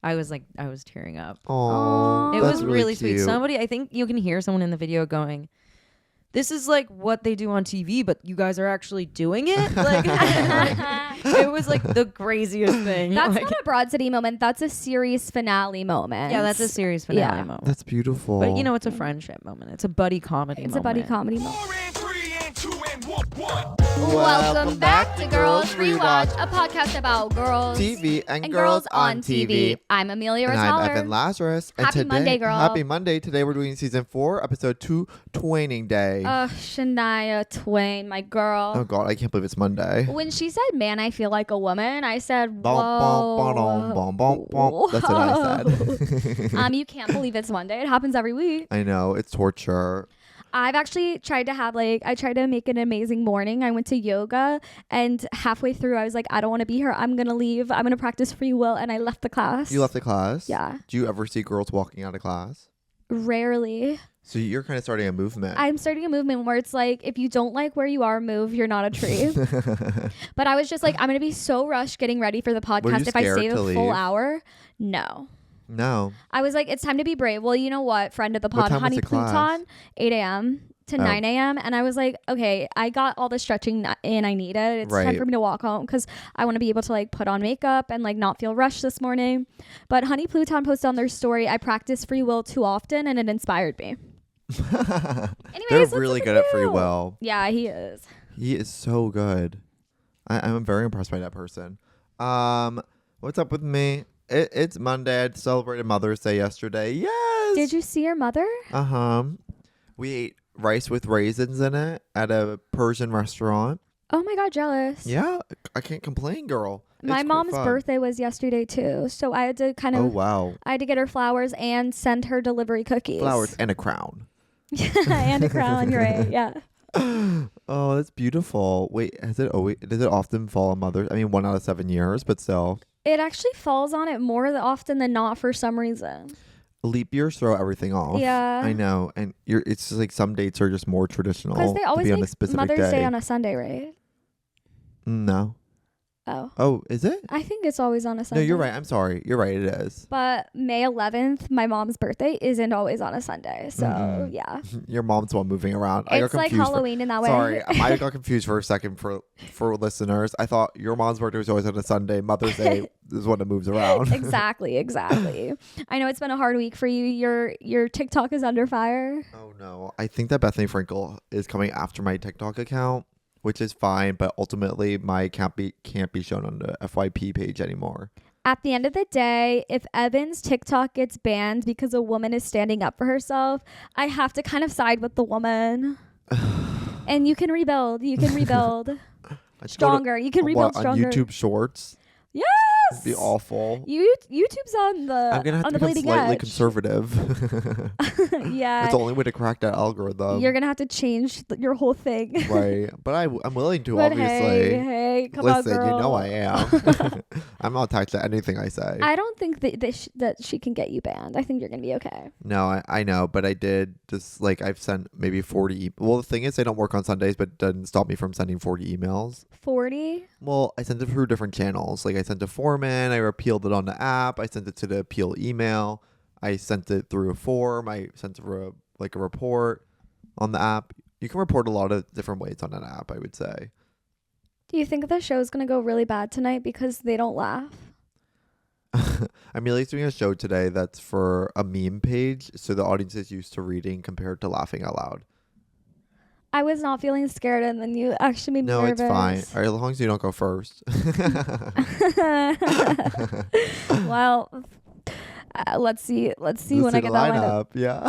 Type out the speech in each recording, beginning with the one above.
I was tearing up. Oh, it was really sweet. Somebody, I think you can hear someone in the video going, "This is like what they do on TV, but you guys are actually doing it." Like, it was like the craziest thing. That's like, not a Broad City moment. That's a series finale moment. Yeah, that's a series finale moment. That's beautiful. But it's a friendship moment. It's a buddy comedy moment. It's a buddy comedy moment. 4 and 3 and 2 and 1. Welcome back to Girls Rewatch, a podcast about girls, TV, and girls on TV. I'm Amelia And Rosales. I'm Evan Lazarus. And Happy Monday, girl. Happy Monday. Today we're doing season 4, episode 2, Twaining Day. Shania Twain, my girl. Oh God, I can't believe it's Monday. When she said, "Man, I feel like a woman," I said, Bom, bom, bom, bom, bom, bom. That's what I said. You can't believe it's Monday. It happens every week. I know, it's torture. I've actually tried to have I tried to make an amazing morning. I went to yoga and halfway through I was like, I don't want to be here. I'm going to leave. I'm going to practice free will. And I left the class. You left the class? Yeah. Do you ever see girls walking out of class? Rarely. So you're kind of starting a movement. I'm starting a movement where it's like, if you don't like where you are, move. You're not a tree. But I was just like, I'm going to be so rushed getting ready for the podcast if I stay the full hour. No. I was like, it's time to be brave. Well, you know what? Friend of the pod, Honey Pluton, 8 a.m. to 9 a.m. And I was like, okay, I got all the stretching in I needed. It's time for me to walk home because I want to be able to put on makeup and not feel rushed this morning. But Honey Pluton posted on their story, I practice free will too often and it inspired me. Anyways, they're really good at free will. Yeah, he is. He is so good. I'm very impressed by that person. What's up with me? It's Monday. I celebrated Mother's Day yesterday. Yes. Did you see your mother? We ate rice with raisins in it at a Persian restaurant. Oh my God, jealous. Yeah, I can't complain, girl. My mom's birthday was yesterday too, so I had to kind of. Oh wow. I had to get her flowers and send her delivery cookies. Flowers and a crown. And a crown. You're right. Yeah. Oh, that's beautiful. Wait, does it often fall on Mother's? I mean, 1 out of 7 years, but still. It actually falls on it more often than not for some reason. Leap years throw everything off. Yeah. I know. And it's just like some dates are just more traditional. Because they always to be make on a specific Mother's Day on a Sunday, right? No. Oh, is it? I think it's always on a Sunday. No, you're right. I'm sorry. You're right. It is. But May 11th, my mom's birthday, isn't always on a Sunday. So, yeah. Your mom's the one moving around. It's like Halloween in that way. Sorry. I got confused for a second for listeners. I thought your mom's birthday was always on a Sunday. Mother's Day is when it moves around. Exactly. I know it's been a hard week for you. Your TikTok is under fire. Oh, no. I think that Bethany Frankel is coming after my TikTok account, which is fine, but ultimately my account can't be shown on the FYP page anymore. At the end of the day, if Evan's TikTok gets banned because a woman is standing up for herself, I have to kind of side with the woman. And you can rebuild. Stronger. You can rebuild stronger. On YouTube Shorts? Yes! It'd be awful. YouTube's on the I'm gonna have to become slightly conservative. Yeah. It's the only way to crack that algorithm. You're gonna have to change your whole thing. Right. But I'm willing to, but obviously. Hey, come Listen, on, girl. you know I am. I'm not attached to anything I say. I don't think that she can get you banned. I think you're gonna be okay. No, I know, but I did just I've sent maybe 40. Well, the thing is, I don't work on Sundays, but it doesn't stop me from sending 40 emails. 40? Well, I sent it through different channels. I sent to Foreman, I repealed it on the app, I sent it to the appeal email, I sent it through a form, I sent it through a report on the app. You can report a lot of different ways on an app, I would say. Do you think the show's gonna go really bad tonight because they don't laugh? Amelia's doing a show today that's for a meme page, so the audience is used to reading compared to laughing out loud. I was not feeling scared, and then you actually made me nervous. No, it's fine. All right, as long as you don't go first. Well, let's see when I get that lineup. Yeah.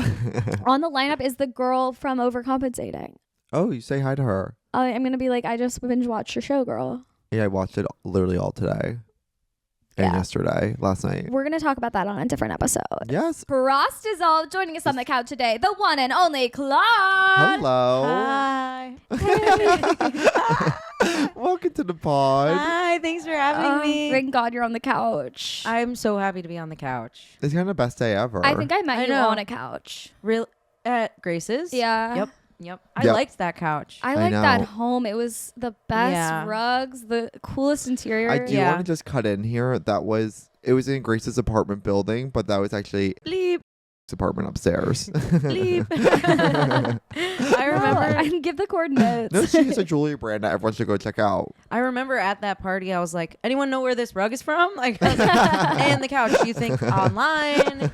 On the lineup is the girl from Overcompensating. Oh, you say hi to her. I'm gonna be like, I just binge watched your show, girl. Yeah, I watched it literally all today. And yesterday, last night. We're going to talk about that on a different episode. Yes. Frost Dissolve joining us on the couch today. The one and only Claud. Hello. Hi. Welcome to the pod. Hi, thanks for having me. Thank God you're on the couch. I'm so happy to be on the couch. It's kind of the best day ever. I think I met you on a couch. Real at Grace's? Yeah. Yep. I liked that couch. I liked that home. It was the best rugs, the coolest interior. I do want to just cut in here. That was It was in Grace's apartment building, but that was actually Bleep. apartment upstairs. Bleep. I remember. I can give the coordinates. No, she's a jewelry brand that everyone should go check out. I remember at that party, I was like, anyone know where this rug is from? Like, I was like, and the couch. You think online?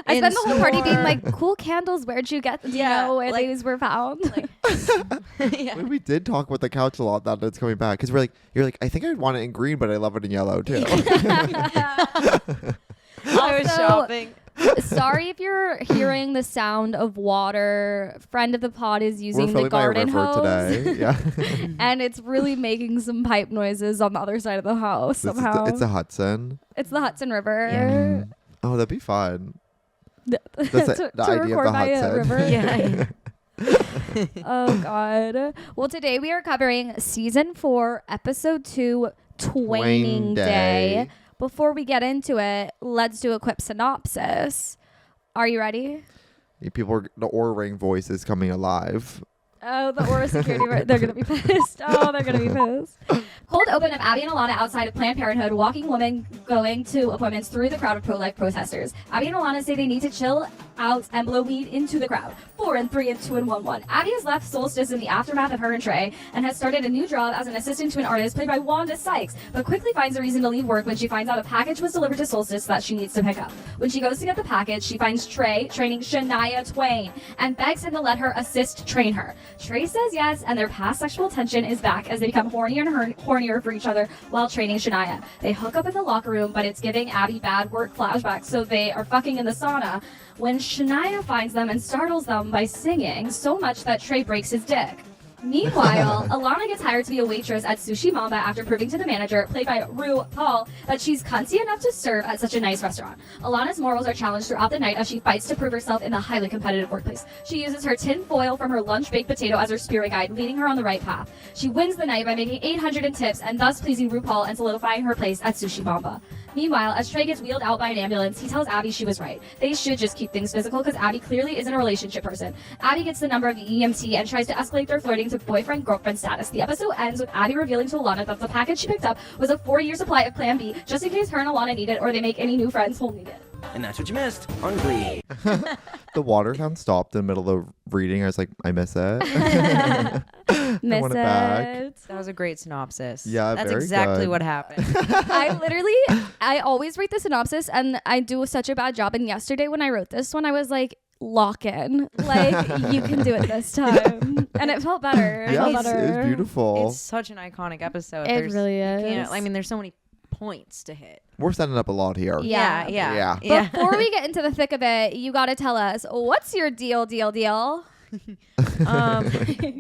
I spent the whole party being like, cool candles. Where'd you get? Do you know where like, these were found? Like, yeah. We did talk about the couch a lot now that it's coming back because you're like, I think I'd want it in green, but I love it in yellow too. I was shopping. Sorry if you're hearing the sound of water. Friend of the pod is using the garden hose today. Yeah. and it's really making some pipe noises on the other side of the house somehow. It's a Hudson. It's the Hudson River. Yeah. Oh, that'd be fun. That's the idea record of the by a Hudson. river. Yeah. Oh God. Well, today we are covering season 4, episode 2, Twaining Day. Before we get into it, let's do a quick synopsis. Are you ready? The Oura Ring voice is coming alive. Oh, the Aura security, they're going to be pissed. Oh, they're going to be pissed. Cold open of Abbi and Ilana outside of Planned Parenthood, walking women going to appointments through the crowd of pro-life protesters. Abbi and Ilana say they need to chill out and blow weed into the crowd. 4 and 3 and 2 and 1 1. Abbi has left Soulstice in the aftermath of her and Trey and has started a new job as an assistant to an artist played by Wanda Sykes, but quickly finds a reason to leave work when she finds out a package was delivered to Soulstice that she needs to pick up. When she goes to get the package, she finds Trey training Shania Twain and begs him to let her assist train her. Trey says yes, and their past sexual tension is back as they become hornier and hornier for each other while training Shania. They hook up in the locker room, but it's giving Abbi bad work flashbacks, so they are fucking in the sauna when Shania finds them and startles them by singing so much that Trey breaks his dick. Meanwhile, Ilana gets hired to be a waitress at Sushi Mamba after proving to the manager, played by RuPaul, that she's cunty enough to serve at such a nice restaurant. Ilana's morals are challenged throughout the night as she fights to prove herself in the highly competitive workplace. She uses her tin foil from her lunch baked potato as her spirit guide, leading her on the right path. She wins the night by making 800 in tips and thus pleasing RuPaul and solidifying her place at Sushi Mamba. Meanwhile, as Trey gets wheeled out by an ambulance, he tells Abbi she was right. They should just keep things physical because Abbi clearly isn't a relationship person. Abbi gets the number of the EMT and tries to escalate their flirting to boyfriend-girlfriend status. The episode ends with Abbi revealing to Ilana that the package she picked up was a 4-year supply of Plan B, just in case her and Ilana need it or they make any new friends who'll need it. And that's what you missed on Glee. The water sound stopped in the middle of reading. I was like, I miss it. Miss want it. it back. That was a great synopsis. Yeah, that's very exactly good. what happened. I always write the synopsis and I do such a bad job. And yesterday when I wrote this one, I was like, lock in. Like, you can do it this time. And it felt better. It felt better. It was beautiful. It's such an iconic episode. It really is. There's so many points to hit. We're setting up a lot here. Yeah. Before we get into the thick of it, you got to tell us, what's your deal?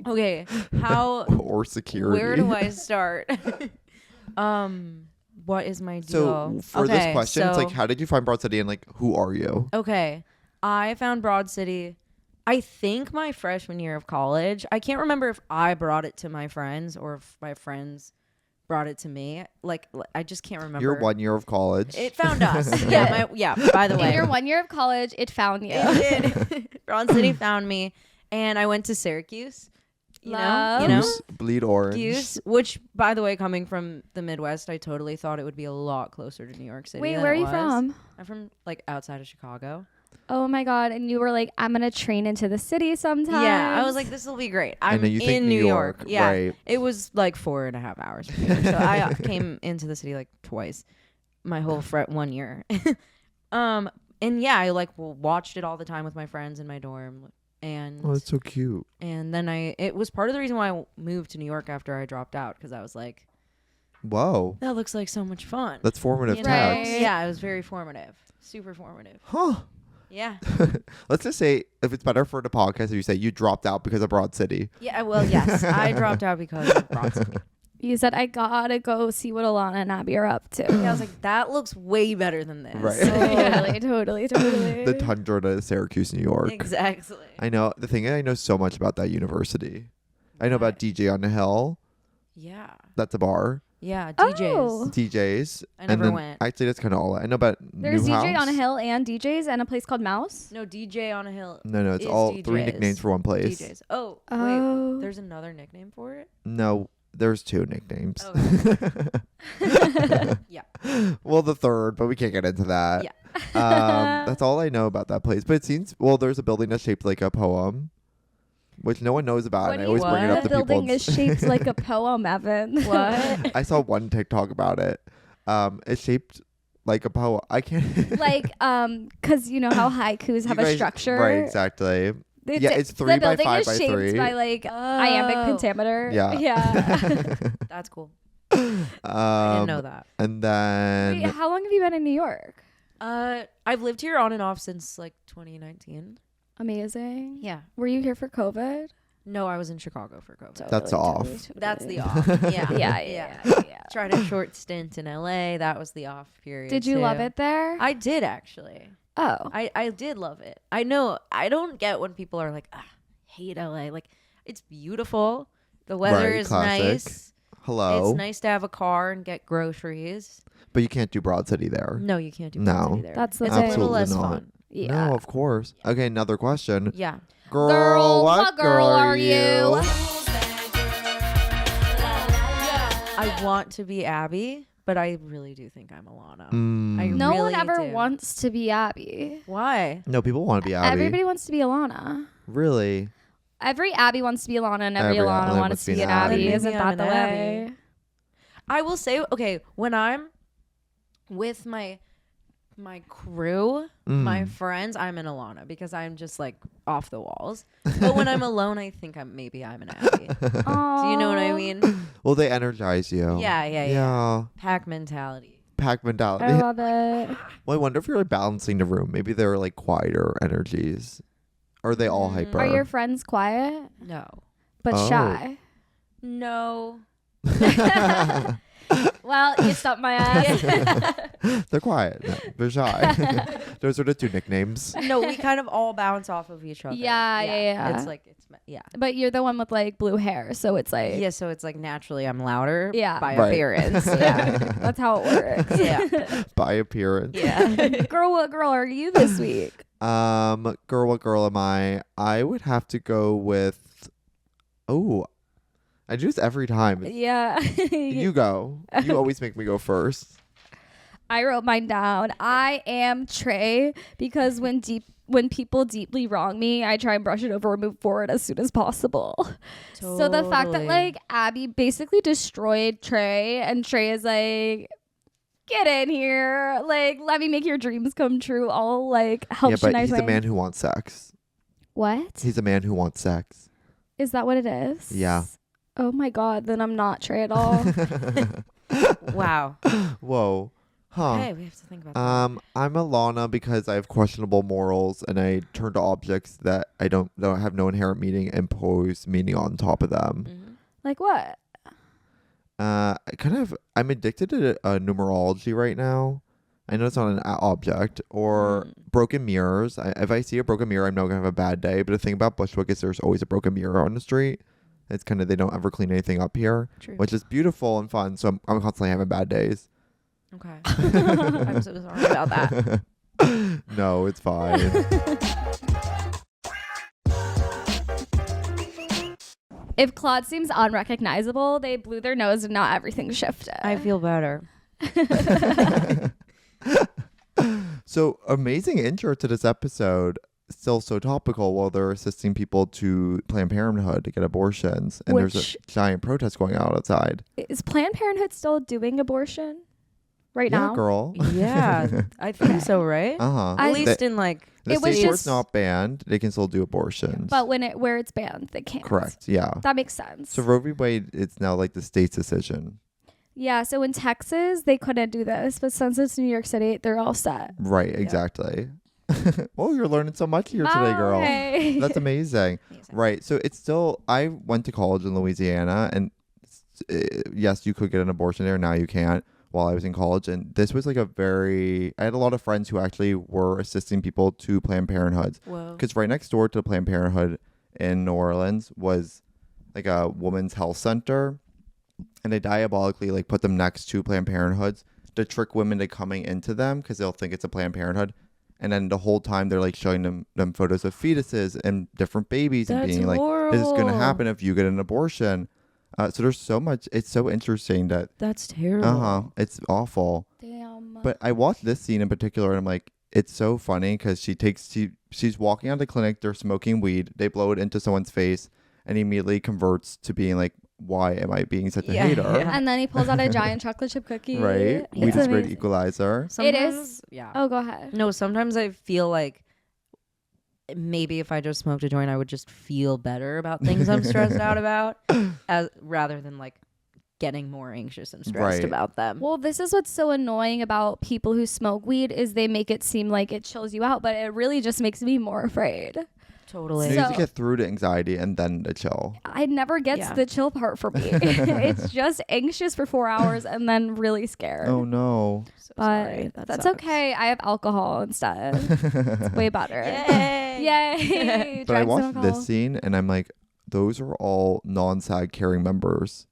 Okay. How Or security. Where do I start? What is my deal? So for this question, it's like, how did you find Broad City and like, who are you? Okay. I found Broad City, I think my freshman year of college. I can't remember if I brought it to my friends or if my friends brought it to me. Like, I just can't remember. Your 1 year of college. It found us. By the way. In your 1 year of college, it found you. It did. Broad City found me. And I went to Syracuse. You know? Goose, bleed orange. Goose, which, by the way, coming from the Midwest, I totally thought it would be a lot closer to New York City. Wait, than where are it you was. from? I'm from like outside of Chicago. Oh my God. And you were like, I'm going to train into the city sometime. Yeah, I was like, this will be great. I'm know you think in New New York. Yeah, right. it was like 4.5 hours from here. So I came into the city like twice, my whole 1 year. And yeah, I like watched it all the time with my friends in my dorm. And Oh, that's so cute. and then it was part of the reason why I moved to New York after I dropped out, because I was like, Whoa. that looks like so much fun. That's formative You know? text. Right. Yeah, it was very formative, super formative. Huh. Yeah. Let's just say, if it's better for the podcast, if you say you dropped out because of Broad City. Yeah. Well, yes, I dropped out because of Broad City. You said, I gotta go see what Ilana and Abbi are up to. Yeah, I was like, that looks way better than this. Right. Totally. The tundra to Syracuse, New York. Exactly. I know. The thing is, I know so much about that university. I know about DJ on the Hill. Yeah. That's a bar. Yeah. Oh. DJs. DJs. I and never then, went. Actually, that's kind of all. I know about There's Newhouse. DJ on a Hill and DJs and a place called Mouse. No, DJ on a Hill. No, it's is all DJs. 3 nicknames for one place. DJs. Oh, Oh. wait. There's another nickname for it? No, There's 2 nicknames. Okay. Yeah. Well, the third, but we can't get into that. Yeah. That's all I know about that place. But it seems, there's a building that's shaped like a poem, which no one knows about. And I always bring it up to people. The building is shaped like a poem, Evan. What? I saw one TikTok about it. It's shaped like a poem. I can't. Like, because you know how haikus have a structure. Right, exactly. It's 3 by 5 by 3. The building is shaped by like iambic pentameter. Yeah. That's cool. I didn't know that. And then... Wait, how long have you been in New York? I've lived here on and off since like 2019. Amazing. Yeah. Were you here for COVID? No, I was in Chicago for COVID. That's off. That's the off. Yeah. Yeah. Tried a short stint in LA. That was the off period. Did you love it there? I did actually. Oh. I did love it. I know. I don't get when people are like, hate LA. Like, it's beautiful. The weather is classic. Nice. Hello. It's nice to have a car and get groceries. But you can't do Broad City there. No, you can't do Broad City there. That's the it's thing. a little Absolutely less not. fun. Yeah. No, of course. Okay, another question. Yeah. Girl, what girl are you? I want to be Abbi, but I really do think I'm Ilana. No really one ever do. wants to be Abbi. Why? No, people want to be Abbi. Everybody wants to be Ilana. Really? Every Abbi wants to be Ilana, and every Every Ilana Ilana wants to be an Abbi. Maybe Isn't I'm that the an way? Abbi. I will say, okay, when I'm with my crew, my friends, I'm an Ilana because I'm just like off the walls. But when I'm alone, I think I'm an Abbi. Do you know what I mean? Well, they energize you. Yeah. Pack mentality. Pack mentality. I love it. Well, I wonder if you're like balancing the room. Maybe they're like quieter energies. Or are they all hyper? Are your friends quiet No. but shy? No. Well, you stumped my ass. They're quiet. No, they're shy. Those are the 2 nicknames. No, we kind of all bounce off of each other. Yeah. It's like, yeah. But you're the one with like blue hair, so it's like Yeah, so it's like naturally I'm louder by Right. appearance. Yeah. that's how it works. Yeah. By appearance. Yeah. Girl, what girl are you this week? Girl, what girl am I? I would have to go with... Oh, I do this every time. Yeah. You go. You always make me go first. I wrote mine down. I am Trey because when people deeply wrong me, I try and brush it over and move forward as soon as possible. So the fact that like Abbi basically destroyed Trey and Trey is like, get in here, like let me make your dreams come true. All like help Shania Twain. Yeah, but he's a man who wants sex. What? He's a man who wants sex. Is that what it is? Yeah. Oh my God, then I'm not Trey at all. Wow. Whoa. Huh. Okay, we have to think about that. I'm Ilana because I have questionable morals and I turn to objects that I don't have no inherent meaning and impose meaning on top of them. Mm-hmm. Like what? I'm addicted to numerology right now. I know it's not an object or broken mirrors. If I see a broken mirror, I'm not gonna have a bad day. But the thing about Bushwick is there's always a broken mirror on the street. It's kind of, they don't ever clean anything up here, True. which is beautiful and fun. So I'm constantly having bad days. Okay. I'm so sorry about that. No, it's fine. If Claud seems unrecognizable, they blew their nose and not everything shifted. I feel better. So amazing intro to this episode. Still so topical while they're assisting people to Planned Parenthood to get abortions. And there's a giant protest going on outside. Is Planned Parenthood still doing abortion right Yeah, now? girl. Yeah, I think so, right? Uh-huh. At least in like... The It was states where it's just- not banned, they can still do abortions. But where it's banned, they can't. Correct, yeah. That makes sense. So Roe v. Wade, it's now like the state's decision. Yeah, so in Texas, they couldn't do this. But since it's New York City, they're all set. Right, exactly. Well, you're learning so much here today, girl. Okay. That's amazing. Right. So it's still, I went to college in Louisiana and yes, you could get an abortion there. Now you can't while I was in college. And this was like I had a lot of friends who actually were assisting people to Planned Parenthood. Whoa. Because right next door to Planned Parenthood in New Orleans was like a women's health center. And they diabolically like put them next to Planned Parenthoods to trick women to coming into them because they'll think it's a Planned Parenthood. And then the whole time they're like showing them photos of fetuses and different babies and being like, this is going to happen if you get an abortion. So there's so much. It's so interesting that. That's terrible. It's awful. Damn. But I watched this scene in particular, and I'm like, it's so funny because she's walking out of the clinic. They're smoking weed. They blow it into someone's face, and he immediately converts to being like, why am I being such a hater? Yeah. And then he pulls out a giant chocolate chip cookie. Right? Weed is great equalizer. It is. Yeah. Oh, go ahead. No, sometimes I feel like maybe if I just smoked a joint, I would just feel better about things I'm stressed out about, rather than like getting more anxious and stressed about them. Well, this is what's so annoying about people who smoke weed is they make it seem like it chills you out, but it really just makes me more afraid. Totally. You need to get through to anxiety and then the chill. It never gets the chill part for me. It's just anxious for 4 hours and then really scared. Oh no. So but sorry. that's sucks. okay. I have alcohol instead. It's way better. Yay! Yay! But I Drugs and watched alcohol. this scene and I'm like, those are all non-SAG caring members.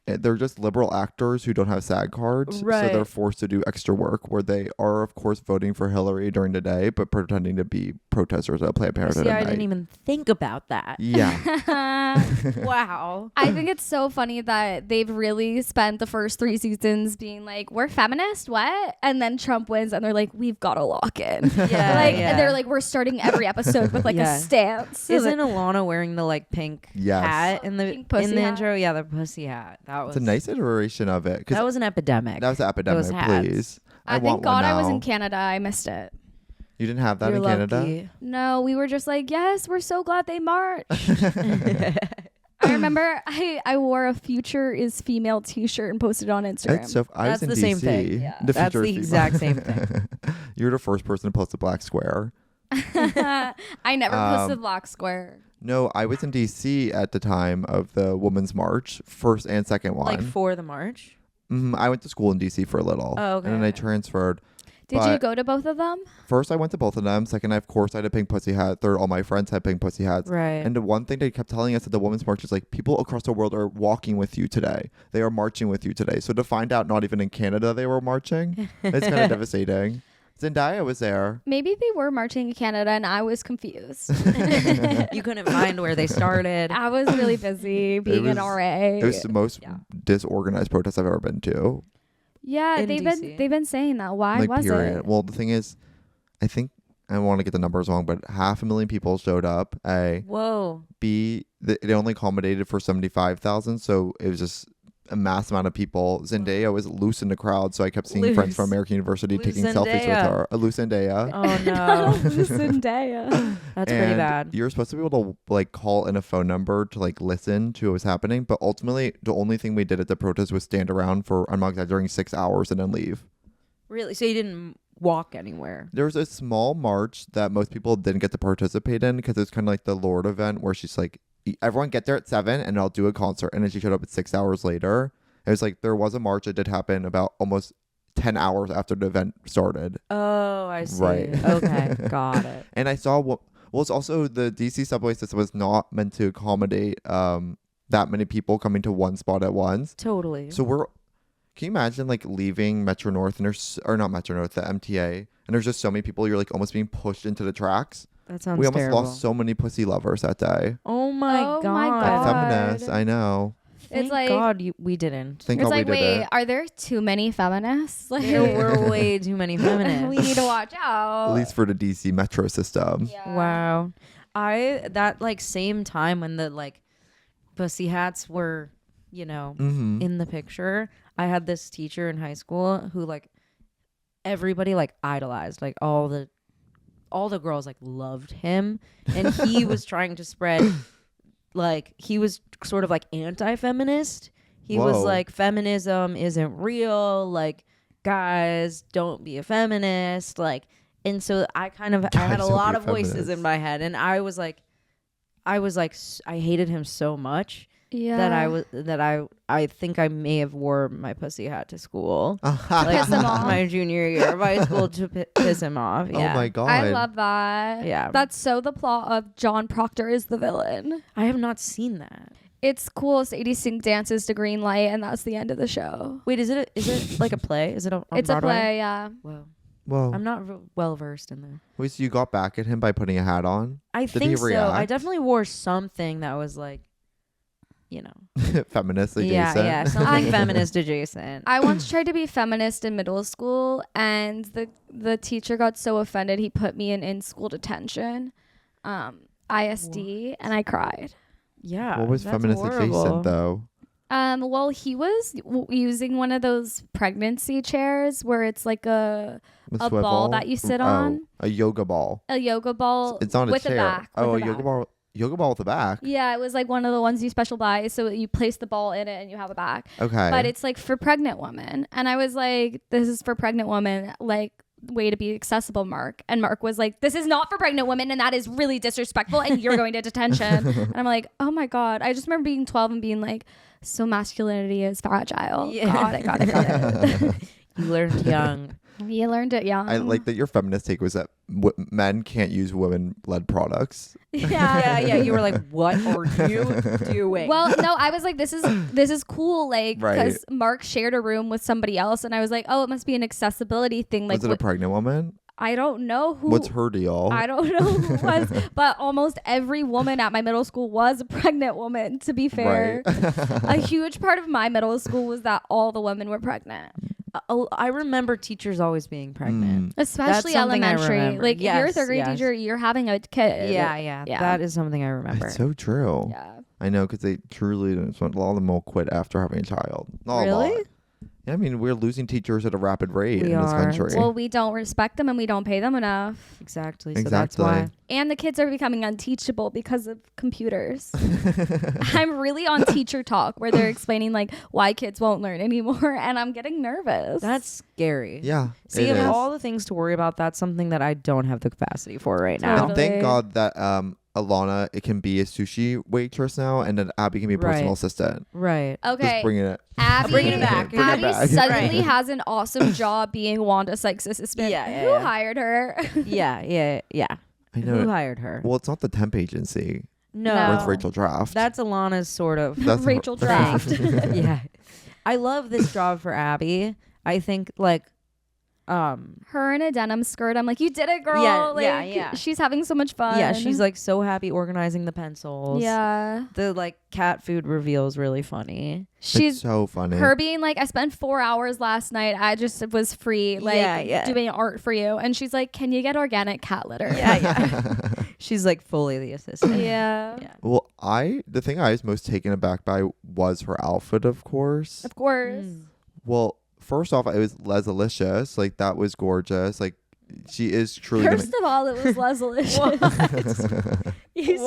They're just liberal actors who don't have SAG cards. Right. So they're forced to do extra work where they are, of course, voting for Hillary during the day, but pretending to be protesters at Planned Parenthood See, at I night. didn't even think about that. Yeah. Wow. I think it's so funny that they've really spent the first 3 seasons being like, we're feminist, what? And then Trump wins and they're like, we've got to lock in. Yeah. They're like, we're starting every episode with like a stance. Isn't Ilana wearing the like pink Yes. hat in the Pink pussy hat. intro? Yeah, the pussy hat. That was It's a nice iteration of it. 'Cause that was an epidemic. that was an epidemic, Those hats. please. I want thank one God I was now. in Canada. I missed it. You didn't have that You're in Canada? lucky. No, we were just like, yes, we're so glad they marched. I remember I wore a Future is Female t-shirt and posted it on Instagram. It's so, I That's was in the DC. same thing. Yeah. The That's future the is exact female. same thing. You're the first person to post a black square. I never posted Black Square. No, I was in DC at the time of the Women's March, first and second one. Like for the march. I went to school in DC for a little. Oh, okay. And then I transferred. Did But you go to both of them? First, I went to both of them. Second, of course, I had a pink pussy hat. Third, all my friends had pink pussy hats. Right. And the one thing they kept telling us at the Women's March is like, people across the world are walking with you today. They are marching with you today. So to find out not even in Canada they were marching, it's kind of devastating. Zendaya was there. Maybe they were marching in Canada and I was confused. You couldn't find where they started. I was really busy being an RA. It was the most disorganized protest I've ever been to. Yeah, in they've DC. been saying that. Why was period. it? Well, the thing is, I think I want to get the numbers wrong, but 500,000 people showed up. A, Whoa. B, they only accommodated for 75,000, so it was just a mass amount of people. Zendaya was loose in the crowd, so I kept seeing friends from American University Loose taking selfies with Zendaya. her. Loose Zendaya. Oh no. Zendaya. That's pretty And bad. You're supposed to be able to like call in a phone number to like listen to what was happening, but ultimately the only thing we did at the protest was stand around for, I'm not exaggerating, 6 hours and then leave. Really? So you didn't walk anywhere? There was a small march that most people didn't get to participate in because it's kind of like the Lord event where she's like, everyone get there at 7 and I'll do a concert. And then she showed up at 6 hours later. It was like, there was a march that did happen about almost 10 hours after the event started. Oh, I see. Right. Okay, got it. And I saw well, it's also the DC subway system was not meant to accommodate that many people coming to one spot at once. Totally. So can you imagine like leaving Metro North and or not Metro North, the MTA, and there's just so many people, you're like almost being pushed into the tracks. That sounds We almost terrible. lost so many pussy lovers that day. Oh my Oh god. my And God. feminists, I know. Thank It's like- God we didn't. Thank It's God like, we did wait, it. are there too many feminists? Like, There were way too many feminists. we need to watch out. At least for the DC Metro system. Yeah. Wow. That like same time when the like pussy hats were, Mm-hmm. in the picture, I had this teacher in high school who like everybody like idolized, like all the girls like loved him, and he was trying to spread like he was sort of like anti-feminist. He was Whoa. like, feminism isn't real, like guys don't be a feminist, like. And so I had a Guys, don't lot be of voices feminists. in my head, and I was like I hated him so much Yeah. that I think I may have wore my pussy hat to school, like piss him off. my junior year of high school to piss him off. Yeah. Oh my God. I love that. Yeah. That's so the plot of John Proctor is the villain. I have not seen that. It's cool. Sadie Sink dances to Green Light, and that's the end of the show. Wait, is it like a play? Is it on It's Broadway? a play, yeah. Whoa, Whoa. I'm not well versed in there. Wait, so you got back at him by putting a hat on? I Did he think so. I react? definitely wore something that was like you know, feminist adjacent. yeah, something feminist adjacent. I once tried to be feminist in middle school, and the teacher got so offended he put me in school detention, ISD, and I cried. Yeah. What was feminist adjacent though? Well, he was using one of those pregnancy chairs where it's like a ball that you sit on. A yoga ball. A yoga ball. It's on a with chair. a back. Yoga ball. Yoga ball with a back. Yeah, it was like one of the ones you special buy, so you place the ball in it and you have a back. Okay. But it's like for pregnant women, and I was like, "This is for pregnant women." Like, way to be accessible, Mark. And Mark was like, "This is not for pregnant women, and that is really disrespectful, and you're going to detention." And I'm like, "Oh my god!" I just remember being 12 and being like, "So masculinity is fragile." Yeah. Got it. You learned young. You learned it young. I like that your feminist take was that men can't use women-led products. Yeah. Yeah. You were like, what are you doing? Well, no, I was like, this is cool, like, because Right. Mark shared a room with somebody else, and I was like, oh, it must be an accessibility thing. Like, Was it a pregnant woman? I don't know who. What's her deal? I don't know who it was, but almost every woman at my middle school was a pregnant woman, to be fair. Right. A huge part of my middle school was that all the women were pregnant. I remember teachers always being pregnant. Especially something I elementary. remember. Like, if you're a Yes, third grade yes. teacher, you're having a kid. Yeah. That is something I remember. It's so true. Yeah. I know, because they truly don't. A lot of them will quit after having a child. Not Really? A lot. Yeah, I mean, we're losing teachers at a rapid rate We in this are. country. Well, we don't respect them and we don't pay them enough. Exactly. So that's why. And the kids are becoming unteachable because of computers. I'm really on teacher talk where they're explaining like why kids won't learn anymore, and I'm getting nervous. That's scary. Yeah. See, it of is. all the things to worry about, that's something that I don't have the capacity for right now. Totally. And thank God that Ilana, it can be a sushi waitress now, and then Abby can be a personal Right. assistant. Right. okay. Just bringing it. Abby, Bringing it back. Bring it Abby back. suddenly Right. has an awesome job being Wanda Sykes' assistant. Yeah, Who yeah. hired her? Yeah. I know. Who hired her? Well, it's not the temp agency. No. No. It's Rachel Draft. That's Ilana's sort of That's her- Rachel Draft. yeah. I love this job for Abby. I think like Her in a denim skirt. I'm like, you did it, girl. Yeah, like, yeah. She's having so much fun. yeah, she's like so happy organizing the pencils. Yeah. The like cat food reveal is really funny. She's it's so funny. her being like, I spent 4 hours last night. I just was free, like Yeah. doing art for you. And she's like, can you get organic cat litter? Yeah. She's like fully the assistant. Yeah. Yeah. Well, the thing I was most taken aback by was her outfit, of course. Of course. Well, first off, it was Lesalicious. Like, that was gorgeous. Like, she is truly First of all, it was Lesalicious. You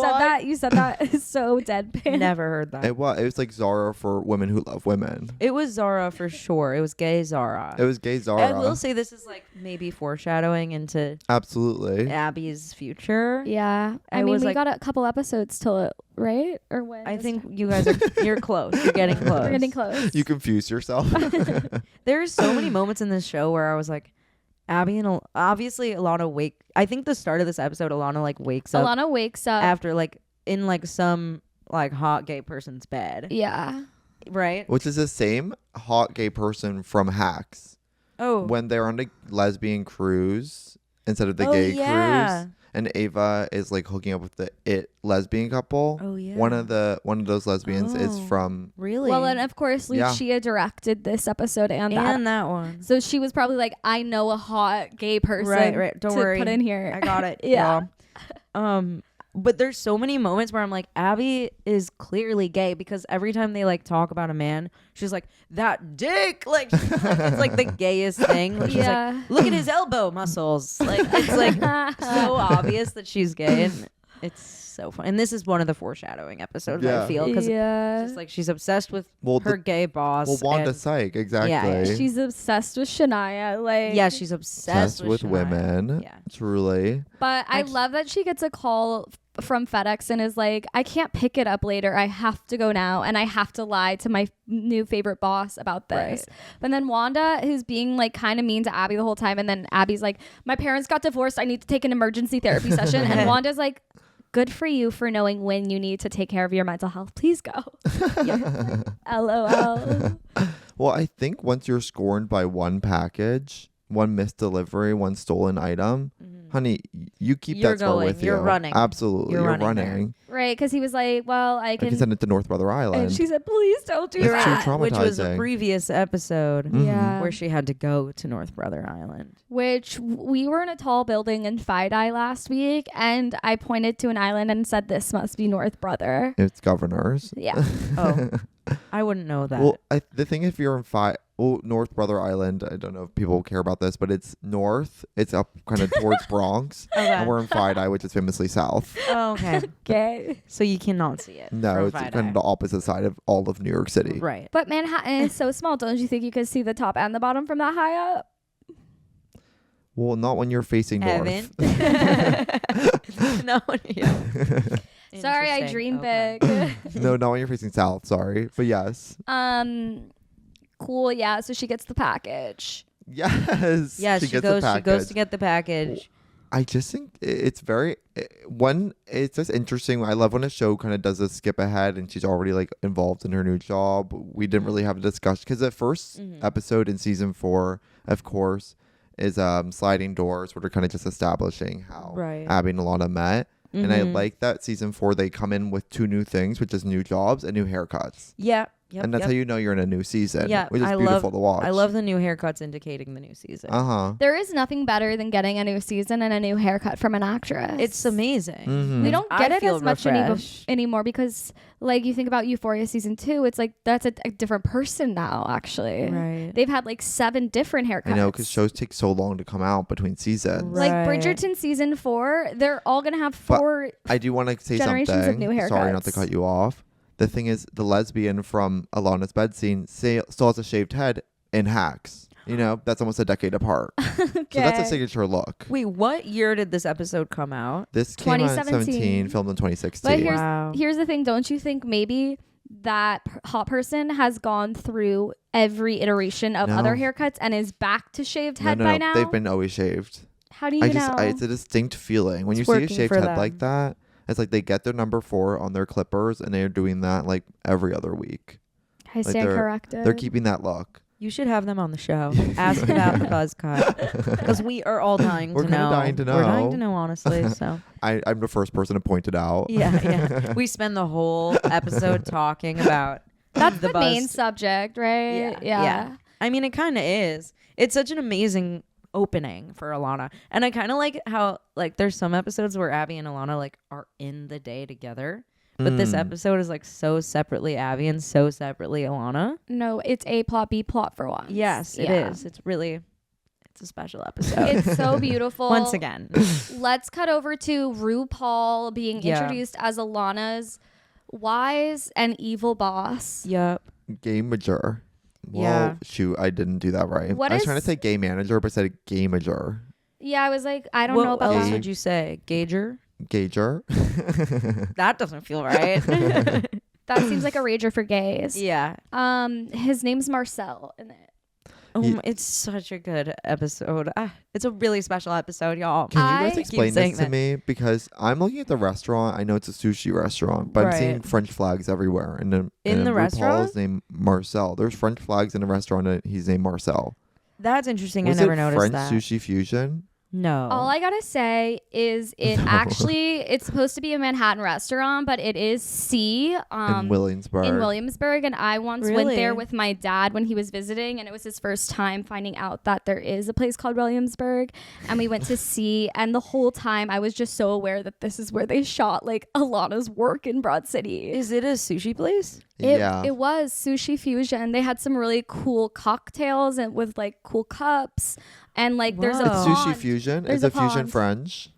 said that is so deadpan. Never heard that. It was like Zara for women who love women. It was Zara for sure. It was gay Zara. It was gay Zara. I will say this is like maybe foreshadowing into Absolutely. Abby's future. Yeah. I I mean, was we like- got a couple episodes till it, right? Or when? I think you guys you're close. You're getting close. we're getting close. You confuse yourself. There's so many moments in this show where I was like, Abby and obviously Ilana I think the start of this episode, Ilana like wakes up Ilana wakes up. after like in like some like hot gay person's bed, Yeah. right? Which is the same hot gay person from Hacks. Oh, When they're on a lesbian cruise instead of the Oh, gay yeah. cruise. And Ava is like hooking up with the lesbian couple. Oh, yeah. One of those lesbians is Oh. from really? Well, and of course, Yeah. Lucia directed this episode and that. and that one. So she was probably like, I know a hot gay person. Right. Don't to worry. put in here. I got it. Yeah. y'all. But there's so many moments where I'm like, Abby is clearly gay because every time they like talk about a man, she's like, that dick. Like, it's like the gayest thing. Like, she's Yeah. like, look at his elbow muscles. Like, it's like so obvious that she's gay. And it's so fun. And this is one of the foreshadowing episodes, Yeah. I feel. Because Yeah. it's like she's obsessed with Well, her gay boss. well, Wanda and- Sykes, exactly. Yeah. She's obsessed with Shania. Like, yeah, she's obsessed Obsessed with Shania. women. Yeah. Truly. But I Actually- love that she gets a call from FedEx and is like, I can't pick it up later. I have to go now, and I have to lie to my new favorite boss about this. Right. But then Wanda, who's being like kind of mean to Abby the whole time, and then Abby's like, my parents got divorced. I need to take an emergency therapy session. And Wanda's like, good for you for knowing when you need to take care of your mental health. Please go. LOL. Well, I think once you're scorned by one package, one missed delivery, one stolen item. Honey, you keep You're that score going. with you. You're running. Absolutely. You're You're running running. Right, because he was like, well, I I can send it to North Brother Island. And she said, please don't do It's that. too Which was a traumatizing. previous episode Yeah. where she had to go to North Brother Island. Which we were in a tall building in Fidei last week, and I pointed to an island and said, this must be North Brother. It's Governors. Yeah. Oh, I wouldn't know that. Well, the thing if you're in North Brother Island, I don't know if people care about this, but it's north. It's up kind of towards Bronx. Okay. And we're in Fidei, which is famously south. Oh, okay. Okay. So you cannot see it. No, from it's Fidei. kind of the opposite side of all of New York City. Right. But Manhattan is so small. Don't you think you could see the top and the bottom from that high up? Well, not when you're facing Evan. north. No. Yeah. Sorry, I Interesting. dream Okay. big. No, not when you're facing south. Sorry. But yes. Cool. Yeah. So she gets the package. Yes. Yeah, she gets goes. the She goes package. to get the package. I just think it's very it's just interesting. I love when a show kind of does a skip ahead and she's already like involved in her new job. We didn't really have a discussion because the first episode in season 4, of course, is sliding doors, where they're kind of just establishing how Right. Abbi and Ilana met. And I like that season 4 they come in with 2 new things, which is new jobs and new haircuts. Yeah. Yep, And that's how you know you're in a new season. Yeah, Which is I beautiful love, to watch. I love the new haircuts indicating the new season. There is nothing better than getting a new season and a new haircut from an actress. It's amazing. Mm-hmm. We don't get I it feel as much refreshed. anymore because, like, you think about Euphoria season 2, it's like that's a different person now. Actually, Right. They've had like 7 different haircuts. I know, because shows take so long to come out between seasons. like Right. Bridgerton season 4, they're all gonna have But 4. I do want to say generations of something. new Sorry not to haircuts. cut you off. The thing is, the lesbian from Ilana's bed scene still has a shaved head in Hacks. You know, that's almost a decade apart. So that's a signature look. Wait, what year did this episode come out? This came out in 2017. 2017, filmed in 2016. But Wow. here's the thing. Don't you think maybe that hot person has gone through every iteration of No. other haircuts and is back to shaved head no, by now? they've been always shaved. How do you know? It's a distinct feeling. When It's you see a working shaved for head them. like that, it's like they get their number 4 on their clippers and they're doing that like every other week. I stand they're- corrected. They're keeping that look. You should have them on the show. Ask about the buzz cut. Because we are all dying We're to kinda know. dying to We're dying know. to know, honestly. So I'm the first person to point it out. yeah. We spend the whole episode talking about That's the buzz. main subject, right? Yeah. I mean, it kind of is. It's such an amazing opening for Ilana. And I kind of like how like there's some episodes where Abbi and Ilana like are in the day together. But this episode is like so separately Abbi and so separately Ilana. No, it's A plot, B plot for once. Yes, it Yeah. is. It's a special episode. It's so beautiful. Once again. Let's cut over to RuPaul being Yeah. introduced as Ilana's wise and evil boss. Yep. Gamager. Well, Yeah. shoot, I didn't do that right. What I was trying to is- say gay manager, but said gamager. Yeah, I was like, I don't What know about else that. would you say? Gauger? Gager. That doesn't feel right. That seems like a rager for gays. Yeah. His name's Marcel in it. It's such a good episode. It's a really special episode, y'all. Can you I guys keep explain saying this to that. me? Because I'm looking at the restaurant. I know it's a sushi restaurant, but I'm seeing Right. French flags everywhere. And then In the RuPaul restaurant? is named Marcel. There's French flags in the restaurant and he's named Marcel. That's interesting. Was I never it noticed French that. sushi fusion? No. All I gotta say is it No. actually it's supposed to be a Manhattan restaurant, but it is C in Williamsburg. in Williamsburg, and I once went there Really? with my dad when he was visiting, and it was his first time finding out that there is a place called Williamsburg, and we went to see, and the whole time I was just so aware that this is where they shot like Ilana's work in Broad City. Is it a sushi place? Yeah. It was sushi fusion. They had some really cool cocktails and with like cool cups, and like there's a Whoa. It's pond. sushi fusion. There's Is a it fusion pond. French?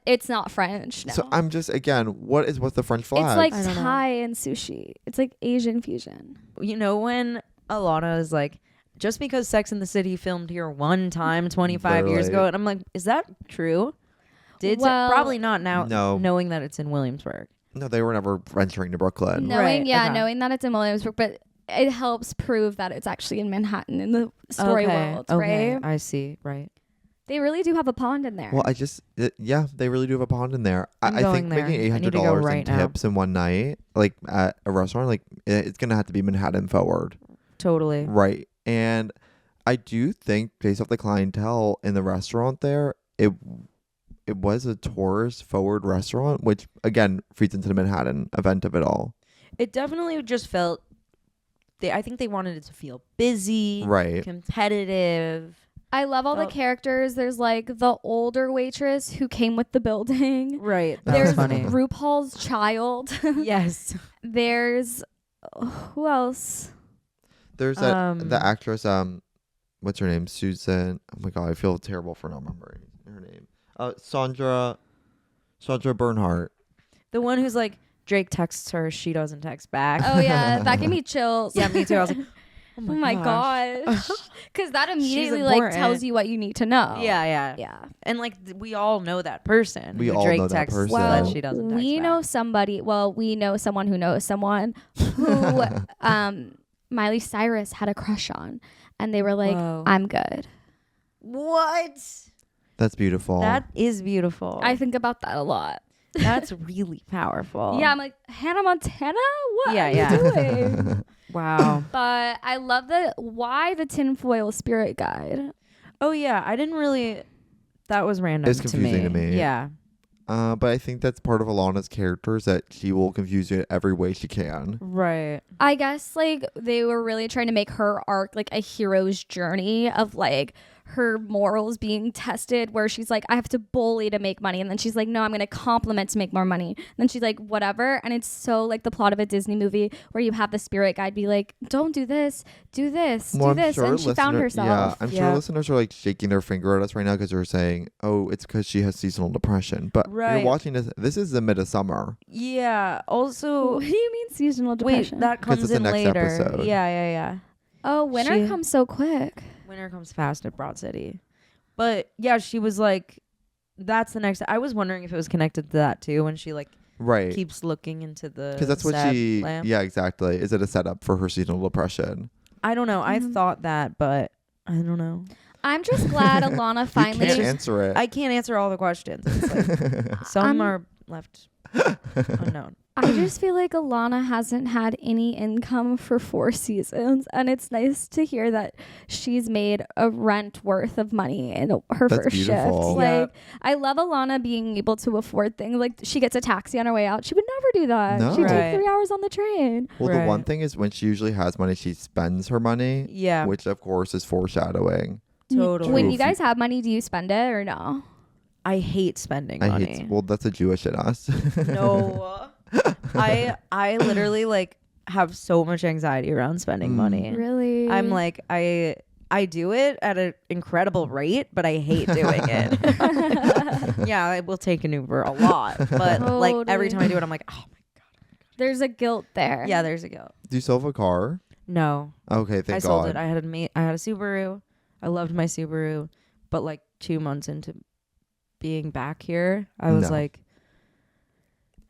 It's not French. No. So I'm just again, what's the French flag? It's like I don't know. Thai and sushi. It's like Asian fusion. You know when Ilana is like, just because Sex and the City filmed here one time 25 years Literally. ago, and I'm like, is that true? Well, Probably not now. No. Knowing that it's in Williamsburg. No, they were never venturing to Brooklyn. Knowing, Right, yeah, okay. knowing that it's in Williamsburg, but it helps prove that it's actually in Manhattan in the story world, right? I see. Right. They really do have a pond in there. Well, yeah, they really do have a pond in there. I'm I going think there. making I need to go $800 right in now. tips in one night, like at a restaurant, like it's gonna have to be Manhattan forward, Totally. right? And I do think based off the clientele in the restaurant there, it was a tourist forward restaurant, which again feeds into the Manhattan event of it all. It definitely just felt. I think they wanted it to feel busy, right, competitive. I love all the characters. There's like the older waitress who came with the building. Right. There's funny. RuPaul's child. Yes. There's who else? There's the actress. What's her name? Susan. Oh my god, I feel terrible for not remembering her name. Sandra Bernhardt. The one who's like Drake texts her, she doesn't text back. Oh yeah, that gave me chills. Yeah, me too. I was like, oh my gosh, because that immediately like tells you what you need to know. Yeah. And like we all know that person. We who all Drake know that texts person. that Well, she doesn't. Text we back. know somebody. Well, we know someone who knows someone who Miley Cyrus had a crush on, and they were like, Whoa. "I'm good." What? That's beautiful. That is beautiful. I think about that a lot. That's really powerful. Yeah, I'm like, Hannah Montana? What are Yeah. you doing? Wow. But I love why the tinfoil spirit guide. Oh yeah, I didn't really. That was random. It's confusing to me. Yeah. But I think that's part of Ilana's character is that she will confuse you in every way she can. Right. I guess like they were really trying to make her arc like a hero's journey of like her morals being tested, where she's like, I have to bully to make money, and then she's like, no, I'm gonna compliment to make more money, and then she's like, whatever. And it's so like the plot of a Disney movie where you have the spirit guide be like, don't do this, do this, Well, do this, and she found herself. Yeah, I'm sure listeners are like shaking their finger at us right now because they're saying, oh, it's because she has seasonal depression. But you're watching this is the midsummer. Yeah. Also, What do you mean seasonal depression? wait, that comes it's the in next later. episode. Yeah. Oh, winter comes so quick. Winter comes fast at Broad City. But yeah, she was like, that's the next. I was wondering if it was connected to that too, when she like keeps looking into the. Because that's what she. Lamp. Yeah, exactly. Is it a setup for her seasonal depression? I don't know. I thought that, but I don't know. I'm just glad Ilana finally. You can't answer it. I can't answer all the questions. It's like, some are left unknown. I just feel like Ilana hasn't had any income for 4 seasons, and it's nice to hear that she's made a rent worth of money in her first shift. Like, I love Ilana being able to afford things. Like, she gets a taxi on her way out. She would never do that. No. She'd take 3 hours on the train. Well, the one thing is when she usually has money, she spends her money. Yeah. Which, of course, is foreshadowing. Totally. When you guys have money, do you spend it or no? I hate spending money. Well, that's a Jewish in us. No. I literally like have so much anxiety around spending money. Really? I'm like I do it at an incredible rate, but I hate doing it. Yeah, I will take an Uber a lot, but like every time I do it, I'm like, oh my god. There's a guilt there. Yeah, there's a guilt. Do you still have a car? No. Okay, thank God. I sold it. I had a Subaru. I loved my Subaru, but like 2 months into being back here, I was like,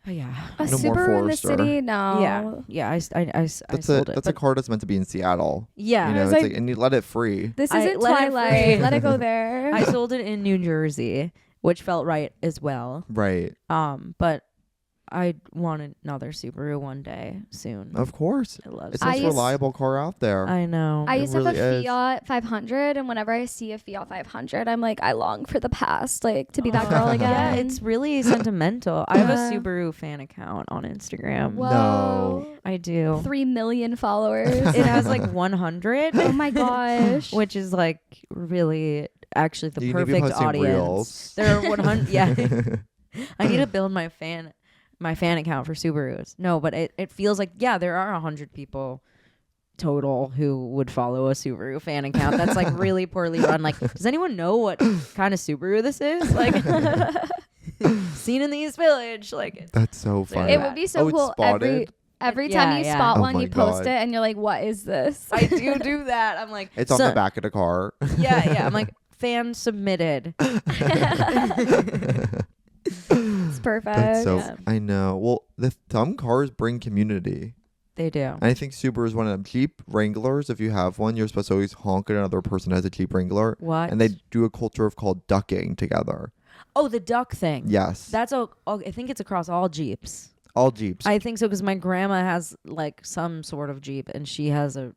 oh yeah, a no Subaru in the city? No. Yeah. I That's sold that's it. a car that's meant to be in Seattle. Yeah, You know, it's like, and you let it free. This I isn't let it Twilight. free. Let it go there. I sold it in New Jersey, which felt right as well. Right. But I want another Subaru one day soon. Of course. I love It's it. the most reliable car out there. I know. I used to have really a is. Fiat 500, and whenever I see a Fiat 500, I'm like, I long for the past, like to be that girl again. Yeah, it's really sentimental. I have a Subaru fan account on Instagram. Whoa. No. I do. 3 million followers. It has like 100. Oh my gosh. Which is like really actually the You need to be perfect posting audience. reels. There are 100. Yeah. I need to build my fan account for Subarus. No, but it feels like, yeah, there are 100 people total who would follow a Subaru fan account that's like really poorly run. Like, does anyone know what kind of Subaru this is? Like, seen in the East Village. Like, That's so funny. It would be so it's cool spotted? every time you spot Oh one, my you post God. it, and you're like, what is this? I do that. I'm like, It's on the back of the car. Yeah. I'm like, fan submitted. It's perfect. That's so. I know. Well, some cars bring community. They do. And I think Subaru is one of them. Jeep Wranglers, if you have one, you're supposed to always honk at another person who has a Jeep Wrangler. What? And they do a culture of called ducking together. Oh, the duck thing. Yes. That's I think it's across all Jeeps. All Jeeps. I think so because my grandma has like some sort of Jeep and she has a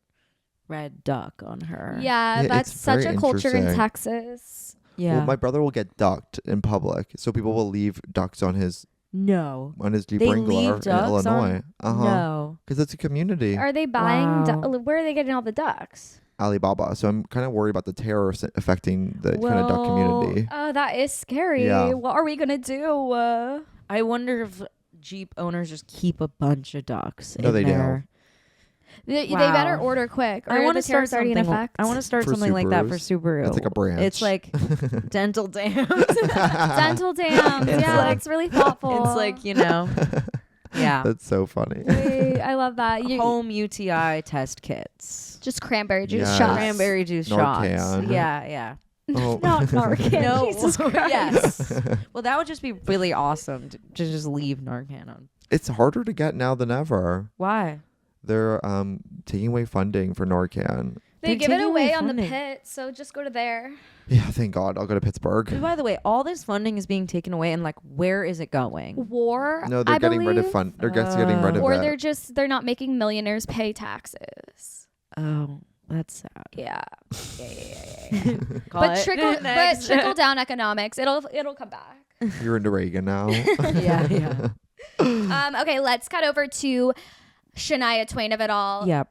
red duck on her. Yeah, that's it's such very a culture in interesting. Texas. Yeah. Well, my brother will get ducked in public, so people will leave ducks on his no. Jeep They Wrangler leave in ducks Illinois. No. Because it's a community. Are they buying? Wow. Where are they getting all the ducks? Alibaba. So I'm kind of worried about the terror affecting the kind of duck community. Oh, that is scary. Yeah. What are we gonna do? I wonder if Jeep owners just keep a bunch of ducks. No, in they do. there. They Wow. better order quick. Or I want to the tariffs start already in something. effect. I want to start For something like that for Subaru. It's like a branch. It's like dental dams. dental dams. It's Yeah, like- that's really thoughtful. It's like, you know, yeah. That's so funny. Wait, I love that. Home UTI test kits. Just cranberry juice Yes. shots. Cranberry juice Narcan. shots. Yeah, yeah. Oh. Not Narcan. No, Jesus Christ. yes. Well, that would just be really awesome to just leave Narcan on. It's harder to get now than ever. Why? They're taking away funding for Narcan. They They're give it taking away away on the funding. pit, so just go to there. Yeah, thank God. I'll go to Pittsburgh. By the way, all this funding is being taken away, and like, where is it going? War. No, they're I getting rid of believe. fund. They're just getting rid of Or it. they're not making millionaires pay taxes. Oh, that's sad. Yeah. Call But it. but Next. trickle down economics. It'll come back. You're into Reagan now. yeah, yeah. Okay, let's cut over to Shania Twain of it all. Yep.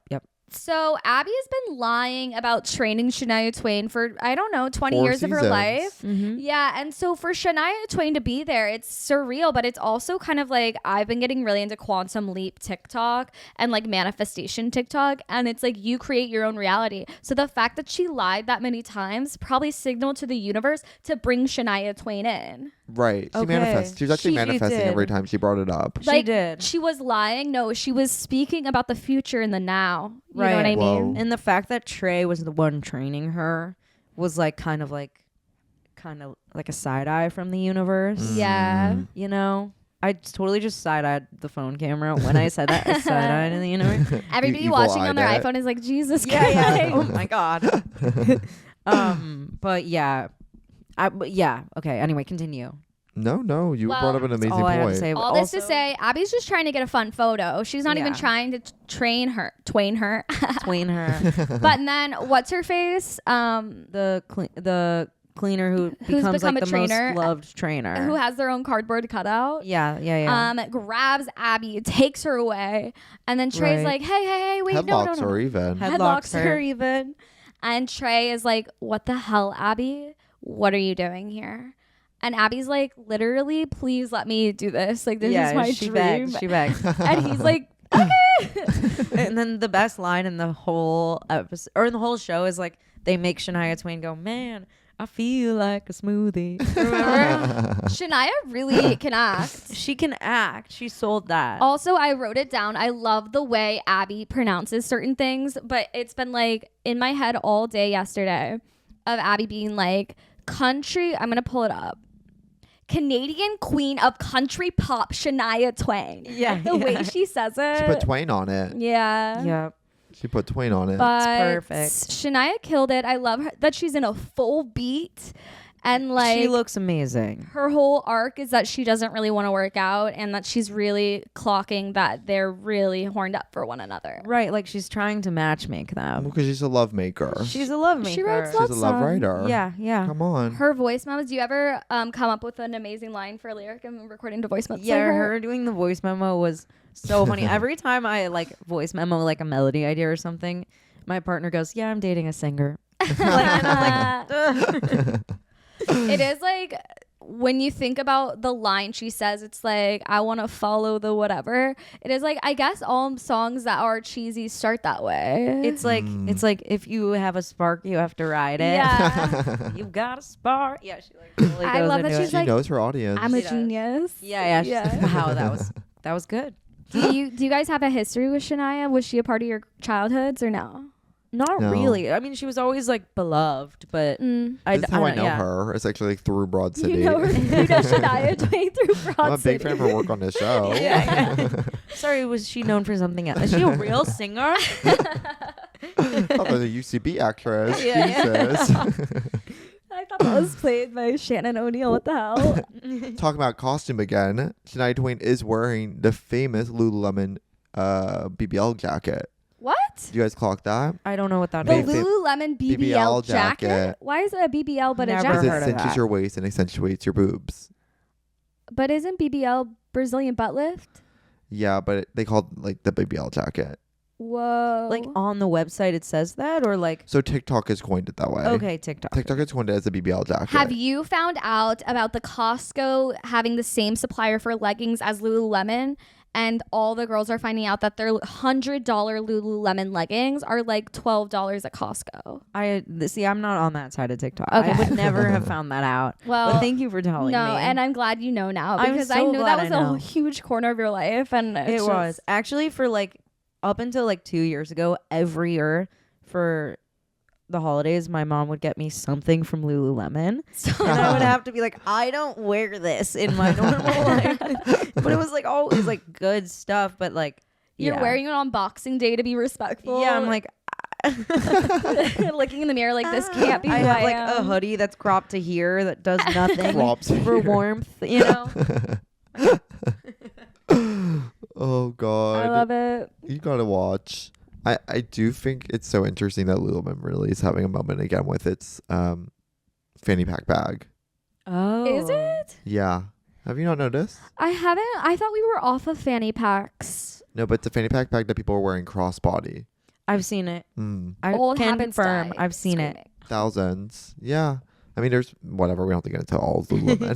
So Abbi has been lying about training Shania Twain for, I don't know, 20 4 years of her seasons. life. Mm-hmm. Yeah, and so for Shania Twain to be there, it's surreal, but it's also kind of like, I've been getting really into quantum leap TikTok and like manifestation TikTok, and it's like you create your own reality. So the fact that she lied that many times probably signaled to the universe to bring Shania Twain in. Right. She Okay. manifests. She was actually She manifesting did. every time she brought it up. She did. She was lying. No, she was speaking about the future and the now. You know what I Right. mean? Whoa. And the fact that Trey was the one training her was like kind of like a side eye from the universe. Yeah. You know? I totally just side-eyed the phone camera when I said that. I side-eyed in the universe. Everybody evil watching on their eyed it. iPhone is like, Jesus Yeah, Christ. yeah. Oh my god. But yeah. Okay. Anyway, continue. No. You Well, brought up an That's amazing all I have to point. say. All this to Also- say, Abby's just trying to get a fun photo. She's not even Yeah. trying to twain her. Twain her. But then, what's her face? The cleaner who becomes become like a the trainer, most loved trainer. Who has their own cardboard cutout. Yeah. Grabs Abby, takes her away, and then Trey's Right. like, hey, wait, Headlocks no. or even. Headlocks Headlocks her her. even. And Trey is like, what the hell, Abby? What are you doing here? And Abby's like, literally, please let me do this. Like, this is my she dream. Begged, she begged. And he's like, okay. And then the best line in the whole episode or in the whole show is like they make Shania Twain go, "Man, I feel like a smoothie." Remember? Shania really can act. She can act. She sold that. Also, I wrote it down. I love the way Abby pronounces certain things, but it's been like in my head all day yesterday of Abby being like, country, I'm going to pull it up. Canadian queen of country pop, Shania Twain. Yeah, Like, the way she says it. She put Twain on it. Yeah. Yep. She put Twain on it. But perfect. Shania killed it. I love her, that she's in a full beat. And like she looks amazing. her whole arc is that she doesn't really want to work out and that she's really clocking that they're really horned up for one another. Right, like she's trying to matchmake them. Because she's a love maker. She's a love maker. She writes She's a love songs. writer. Yeah. Come on. Her voice memos. Do you ever come up with an amazing line for a lyric and recording to voice memos? Yeah, like her doing the voice memo was so funny. Every time I like voice memo like a melody idea or something, my partner goes, "Yeah, I'm dating a singer." And I'm like, "Ugh." It is like when you think about the line she says, it's like, I want to follow the whatever. It is like, I guess all songs that are cheesy start that way. It's like if you have a spark, you have to ride it. Yeah. You got a spark. Yeah, she like really I goes love that into she's it. She like, knows her audience. I'm a She does. genius. Yeah. Yeah. Wow, that was good. Do you guys have a history with Shania? Was she a part of your childhoods or no? Not No. really. I mean, she was always like beloved, but That's how I know her. It's actually like through Broad City. You know Shania Twain through Broad I'm a City. big fan of her work on this show. Yeah. Sorry, was she known for something else? Is she a real singer? I thought that was a UCB actress. Yeah. Jesus. I thought that was played by Shannon O'Neill. What the hell? Talking about costume again, Shania Twain is wearing the famous Lululemon BBL jacket. What? Do you guys clock that? I don't know what that The is. Lululemon BBL jacket. Why is it a BBL but Never a Because jacket? heard it of cinches that. your waist and accentuates your boobs. But isn't BBL Brazilian butt lift? Yeah, but they call it like the BBL jacket. Whoa. Like on the website it says that, or like So TikTok has coined it that way. okay, TikTok. TikTok has coined it as a BBL jacket. Have you found out about the Costco having the same supplier for leggings as Lululemon? And all the girls are finding out that their $100 Lululemon leggings are like $12 at Costco. See, I'm not on that side of TikTok. Okay. I would never have found that out. Well, but thank you for telling me. No, and I'm glad you know now I'm because so I knew glad that was I know. a huge corner of your life, and it was actually for like up until like 2 years ago. Every year for the holidays, my mom would get me something from Lululemon, and I would have to be like, I don't wear this in my normal life, but it was like always like good stuff. But like You're yeah. wearing it on Boxing Day to be respectful. Yeah, I'm like. looking in the mirror like this can't be I who have I like am. a hoodie that's cropped to here that does nothing Crops for here. warmth, you know. Oh God. I love it. You gotta watch. I do think it's so interesting that Lululemon really is having a moment again with its fanny pack bag. Oh, Is it? Yeah. Have you not noticed? I haven't. I thought we were off of fanny packs. No, but it's a fanny pack bag that people are wearing crossbody. I've seen it. I Old can habits confirm. die. I've seen it. Screaming. Thousands. Yeah. I mean, there's whatever. We don't have to get into all of Lululemon.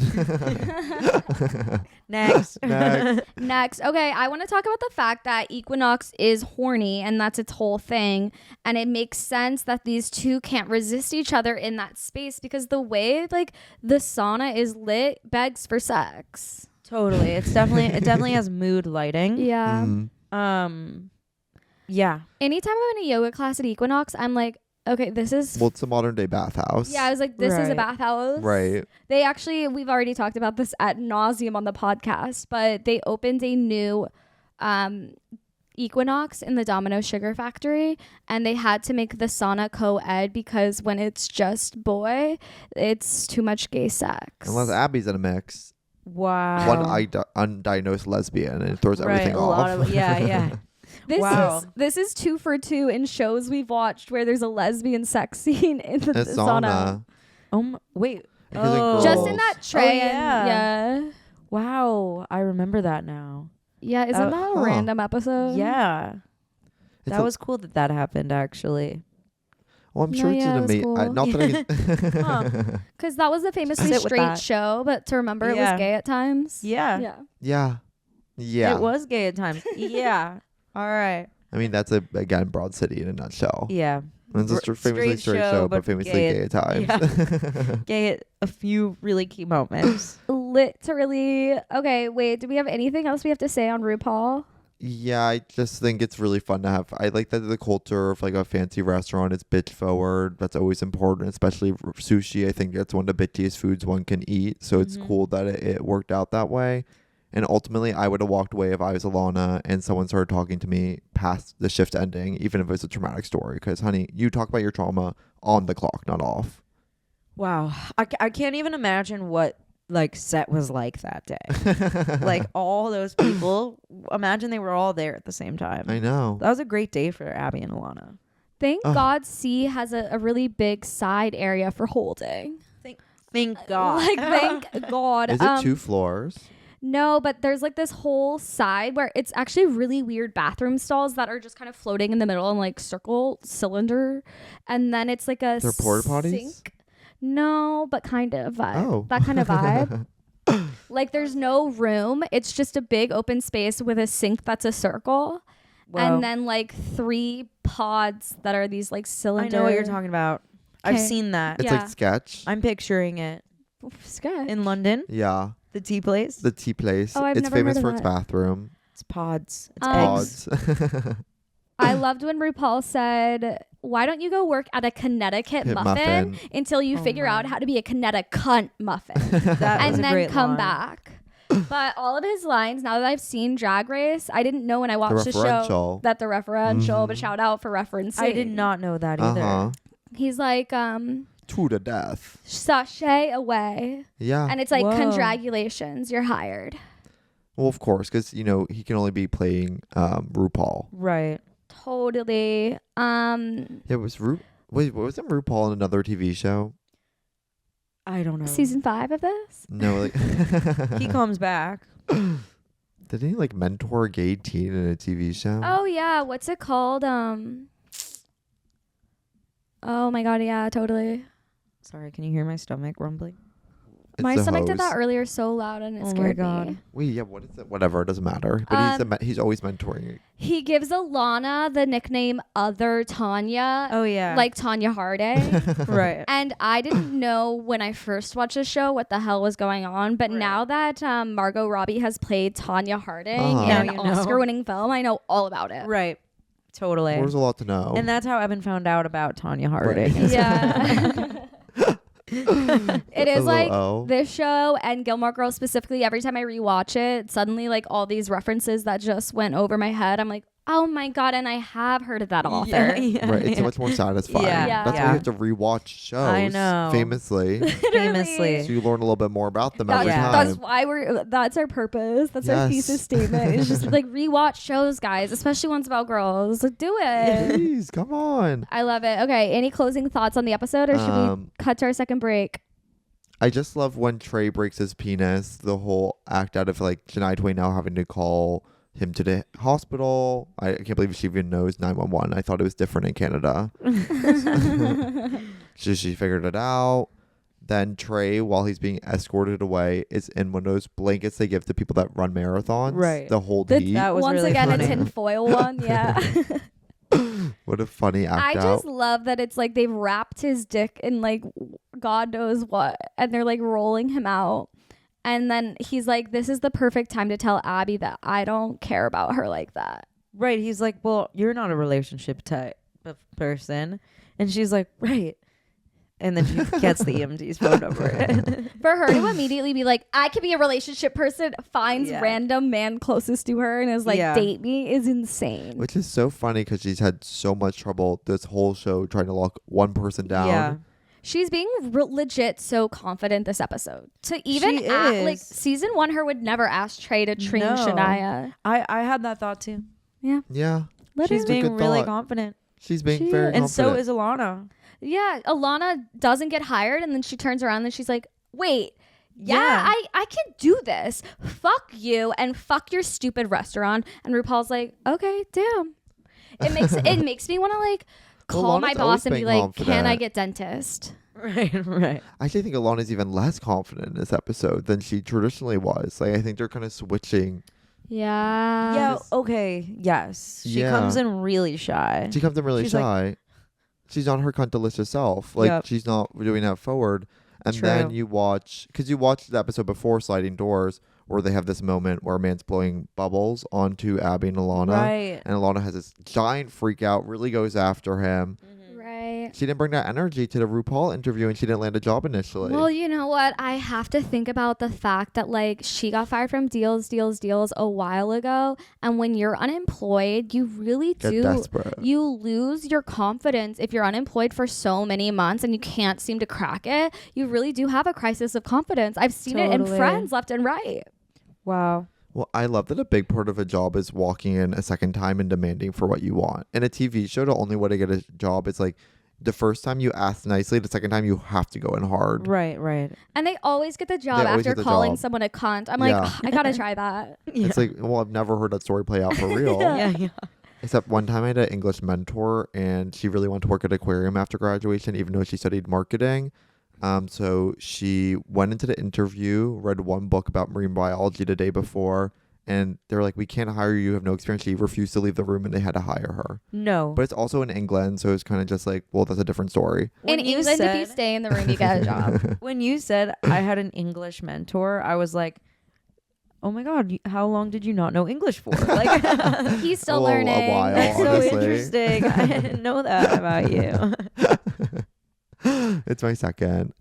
Next. Next. Next, okay, I want to talk about the fact that Equinox is horny, and that's its whole thing. And it makes sense that these two can't resist each other in that space because the way like the sauna is lit begs for sex. Totally. It definitely has mood lighting. Yeah. Yeah. Anytime I'm in a yoga class at Equinox, I'm like, okay, this is. Well, it's a modern day bathhouse. Yeah, I was like, this is a Right. bathhouse. Right. They actually, we've already talked about this ad nauseum on the podcast, but they opened a new Equinox in the Domino Sugar Factory, and they had to make the sauna co-ed because when it's just boy, it's too much gay sex. Unless Abby's in a mix. Wow. One undiagnosed lesbian and it throws everything a off. lot of yeah. Wow. This is 2 for 2 in shows we've watched where there's a lesbian sex scene in the A sauna. Wait. Because Oh. Just in that tray. Oh, and, yeah. Wow. I remember that now. Yeah, isn't that a Huh. random episode? Yeah. It's That was cool that happened actually. Well, I'm No, sure it's yeah, an it was amazing. cool. Not that Huh. Because that was a famously Sit with straight that. show, but to remember it Yeah. was gay at times. Yeah. Yeah. Yeah. It was gay at times. Yeah. All right. I mean, that's again Broad City in a nutshell. Yeah. It's a famously straight show, but famously gay at times. Yeah. Gay at a few really key moments. Literally. Okay, wait. Do we have anything else we have to say on RuPaul? Yeah, I just think it's really fun to have. I like that the culture of like a fancy restaurant is bitch forward. That's always important, especially sushi. I think it's one of the bitchiest foods one can eat. So it's cool that it worked out that way. And ultimately, I would have walked away if I was Ilana and someone started talking to me past the shift ending, even if it was a traumatic story. Because, honey, you talk about your trauma on the clock, not off. Wow. I can't even imagine what like set was like that day. Like all those people, imagine they were all there at the same time. I know. That was a great day for Abbi and Ilana. Thank God C has a really big side area for holding. Thank God. Like, thank God. Is it 2 floors? No, but there's like this whole side where it's actually really weird bathroom stalls that are just kind of floating in the middle in like circle cylinder. And then it's like a They're porta potties? sink. No, but kind of vibe. Oh. That kind of vibe. Like there's no room. It's just a big open space with a sink that's a circle. Wow. And then like 3 pods that are these like I cylinder. know what you're talking about. I've Okay. seen that. It's Yeah. like sketch. I'm picturing it Sketch. in London, Yeah. the tea place. The tea place. Oh, I've It's never famous heard for of its that. bathroom. It's pods. It's eggs. Pods. I loved when RuPaul said, "Why don't you go work at a Connecticut Hit muffin, muffin. until you figure out how to be a Connecticut cunt muffin, That was and a then great come line. back." But all of his lines, now that I've seen Drag Race, I didn't know when I watched the show referential. that the referential, but shout out for referencing. I did not know that either. Uh-huh. He's like, To the death. sashay away. Yeah. And it's like, Whoa. congratulations, you're hired. Well, of course, because, you know, he can only be playing RuPaul. Right. Totally. Yeah, wait, wasn't RuPaul in another TV show? I don't know. Season 5 of this? No, like He comes back. Did he like mentor a gay teen in a TV show? Oh yeah, what's it called? Oh my god, yeah, totally. Sorry, can you hear my stomach rumbling? It's My the stomach did that hose. earlier so loud and it Oh my scared God. me. Wait, yeah, what is it? Whatever, it doesn't matter. But he's always mentoring. He gives Ilana the nickname Other Tanya, Oh yeah. like Tanya Harding. right. And I didn't know when I first watched the show what the hell was going on, but Right. now that Margot Robbie has played Tanya Harding Uh-huh. in Now an you know. Oscar-winning film, I know all about it. Right. Totally. There's a lot to know. And that's how Evan found out about Tanya Harding. Right. Yeah. It is like O. this show and Gilmore Girls specifically. Every time I rewatch it, suddenly like all these references that just went over my head, I'm like, oh my god, and I have heard of that author. Yeah, Right, it's so yeah. much more satisfying. Yeah. That's why Yeah. you have to rewatch shows. I know. Famously, Famously. so you learn a little bit more about them every Yeah. time. That's why that's our purpose. That's our Yes. thesis statement. It's just like rewatch shows, guys, especially ones about girls. Like, do it. Please, come on. I love it. Okay, any closing thoughts on the episode, or should we cut to our second break? I just love when Trey breaks his penis. The whole act out of like Shania Twain now having to call him to the hospital. I can't believe she even knows 911. I thought it was different in Canada. She figured it out. Then Trey, while he's being escorted away, is in one of those blankets they give to people that run marathons. Right. The whole The- heat. That was Once really again, funny. a tinfoil one. Yeah. What a funny act I out. just love that it's like they've wrapped his dick in like God knows what, and they're like rolling him out. And then he's like, this is the perfect time to tell Abbi that I don't care about her like that. Right. He's like, well, you're not a relationship type of person. And she's like, right. And then she gets the EMT's phone number. For her to immediately be like, I could be a relationship person, finds Yeah. random man closest to her and is like, Yeah. date me, is insane. Which is so funny because she's had so much trouble this whole show trying to lock one person down. Yeah. She's being legit so confident this episode. To even She act, like is. season 1, her would never ask Trey to train No. Shania. I had that thought too. Yeah. Yeah. Literally. She's a being good really thought. confident. She's being She very is. And confident. so is Ilana. Yeah, Ilana doesn't get hired, and then she turns around and she's like, wait, yeah, Yeah. I can do this. Fuck you and fuck your stupid restaurant. And RuPaul's like, okay, damn. It makes me want to like call Ilana's my always boss and be been like, can I confident. get dentist? Right, right. I actually think Ilana's even less confident in this episode than she traditionally was. Like I think they're kind of switching. Yeah. Yeah, okay. Yes. She Yeah. comes in really shy. She comes in really She's like- shy. She's on her cuntalicious self. Like Yep. she's not doing that forward. And True. then you watch, because you watched the episode before Sliding Doors, where they have this moment where a man's blowing bubbles onto Abbi and Ilana. Right. And Ilana has this giant freak out, really goes after him. Right. She didn't bring that energy to the RuPaul interview and she didn't land a job initially. Well, you know what? I have to think about the fact that like she got fired from Deals a while ago. And when you're unemployed, you really Get do. desperate. You lose your confidence if you're unemployed for so many months and you can't seem to crack it. You really do have a crisis of confidence. I've seen it in Totally. friends left and right. Wow. Well, I love that a big part of a job is walking in a second time and demanding for what you want. In a TV show, the only way to get a job is like the first time you ask nicely, the second time you have to go in hard. Right, right. And they always get the job They always after get the calling job. someone a cunt. I'm like, Yeah. "Ugh, I gotta try that. It's like, well, I've never heard that story play out for real. Yeah, yeah. Except one time I had an English mentor and she really wanted to work at an aquarium after graduation, even though she studied marketing. So she went into the interview, read one book about marine biology the day before, and they were like, we can't hire you. You have no experience. She refused to leave the room and they had to hire her. No. But it's also in England. So it's kind of just like, well, that's a different story. When In you England, if you said- stay in the room, you get a job. When you said I had an English mentor, I was like, oh my God, how long did you not know English for? Like, He's still Well, a learning. while. that's so honestly. interesting. I didn't know that about you. It's my second.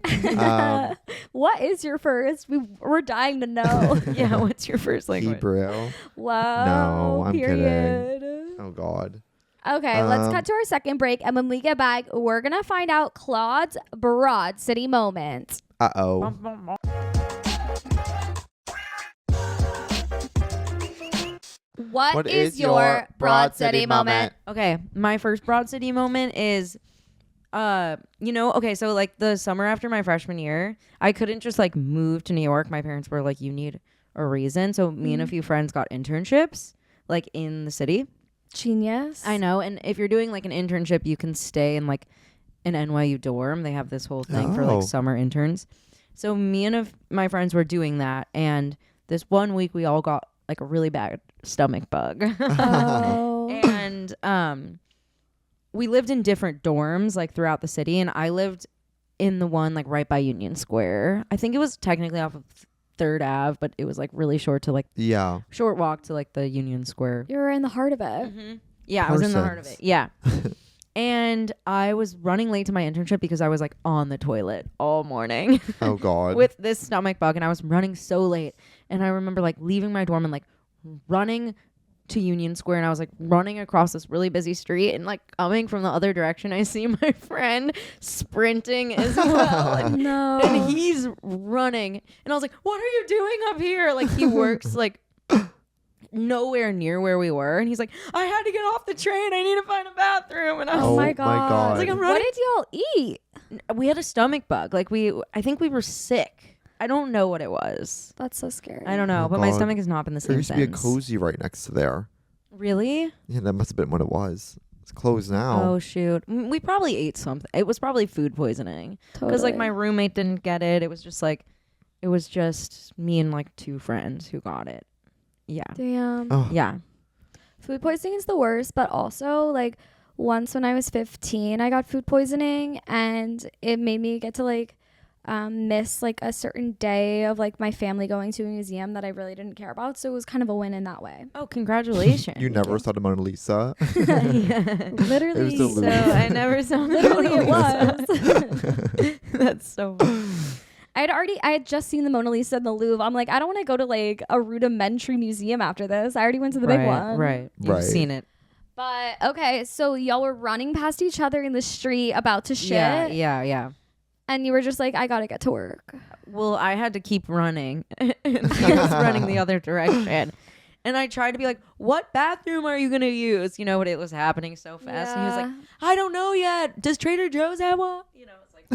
What is your first? We're dying to know. Yeah, what's your first language? Hebrew. Wow. No, I'm kidding. period. Oh, God. Okay, let's Um, cut to our second break. And when we get back, we're going to find out Claude's Broad City moment. Uh-oh. Bum, bum, bum. What is your Broad City moment? Okay, my first Broad City moment is, okay, so like the summer after my freshman year, I couldn't just like move to New York. My parents were like, you need a reason. So me and a few friends got internships like in the city. Genius. I know. And if you're doing like an internship, you can stay in like an NYU dorm. They have this whole thing for like summer interns. So me and my friends were doing that. And this one week we all got like a really bad stomach bug. Oh. And we lived in different dorms like throughout the city. And I lived in the one like right by Union Square. I think it was technically off of 3rd Ave, but it was like really short to like short walk to like the Union Square. You were in the heart of it. Mm-hmm. Yeah, I was in the heart of it. Yeah. And I was running late to my internship because I was like on the toilet all morning. Oh God. With this stomach bug, and I was running so late. And I remember like leaving my dorm and like running to Union Square, and I was like running across this really busy street, and like coming from the other direction I see my friend sprinting as well. No. And he's running, and I was like, what are you doing up here? Like he works like nowhere near where we were, and he's like, I had to get off the train, I need to find a bathroom. And I was my God. I was like, I'm running. What did y'all eat? We had a stomach bug. Like I think we were sick. I don't know what it was. That's so scary. I don't know, but God. my stomach has not been the same There used to be a Cozy right next to there. Really? Yeah, that must have been what it was. It's closed now. Oh shoot. We probably ate something. It was probably food poisoning. Totally. Because like my roommate didn't get it. It was just me and like 2 friends who got it. Yeah. Damn. Oh. Yeah. Food poisoning is the worst, but also like once when I was 15, I got food poisoning, and it made me get to like miss like a certain day of like my family going to a museum that I really didn't care about. So it was kind of a win in that way. Oh, congratulations. You never saw the Mona Lisa? Yeah. Literally. It was So I never saw Literally it was. That's so funny. I had just seen the Mona Lisa in the Louvre. I'm like, I don't want to go to like a rudimentary museum after this. I already went to the big one. Right. You've seen it. But okay, so y'all were running past each other in the street about to shit. Yeah. And you were just like, I gotta get to work. Well, I had to keep running. And he was running the other direction. And I tried to be like, what bathroom are you going to use? You know, but it was happening so fast. Yeah. And he was like, I don't know yet. Does Trader Joe's have one? You know, it's like...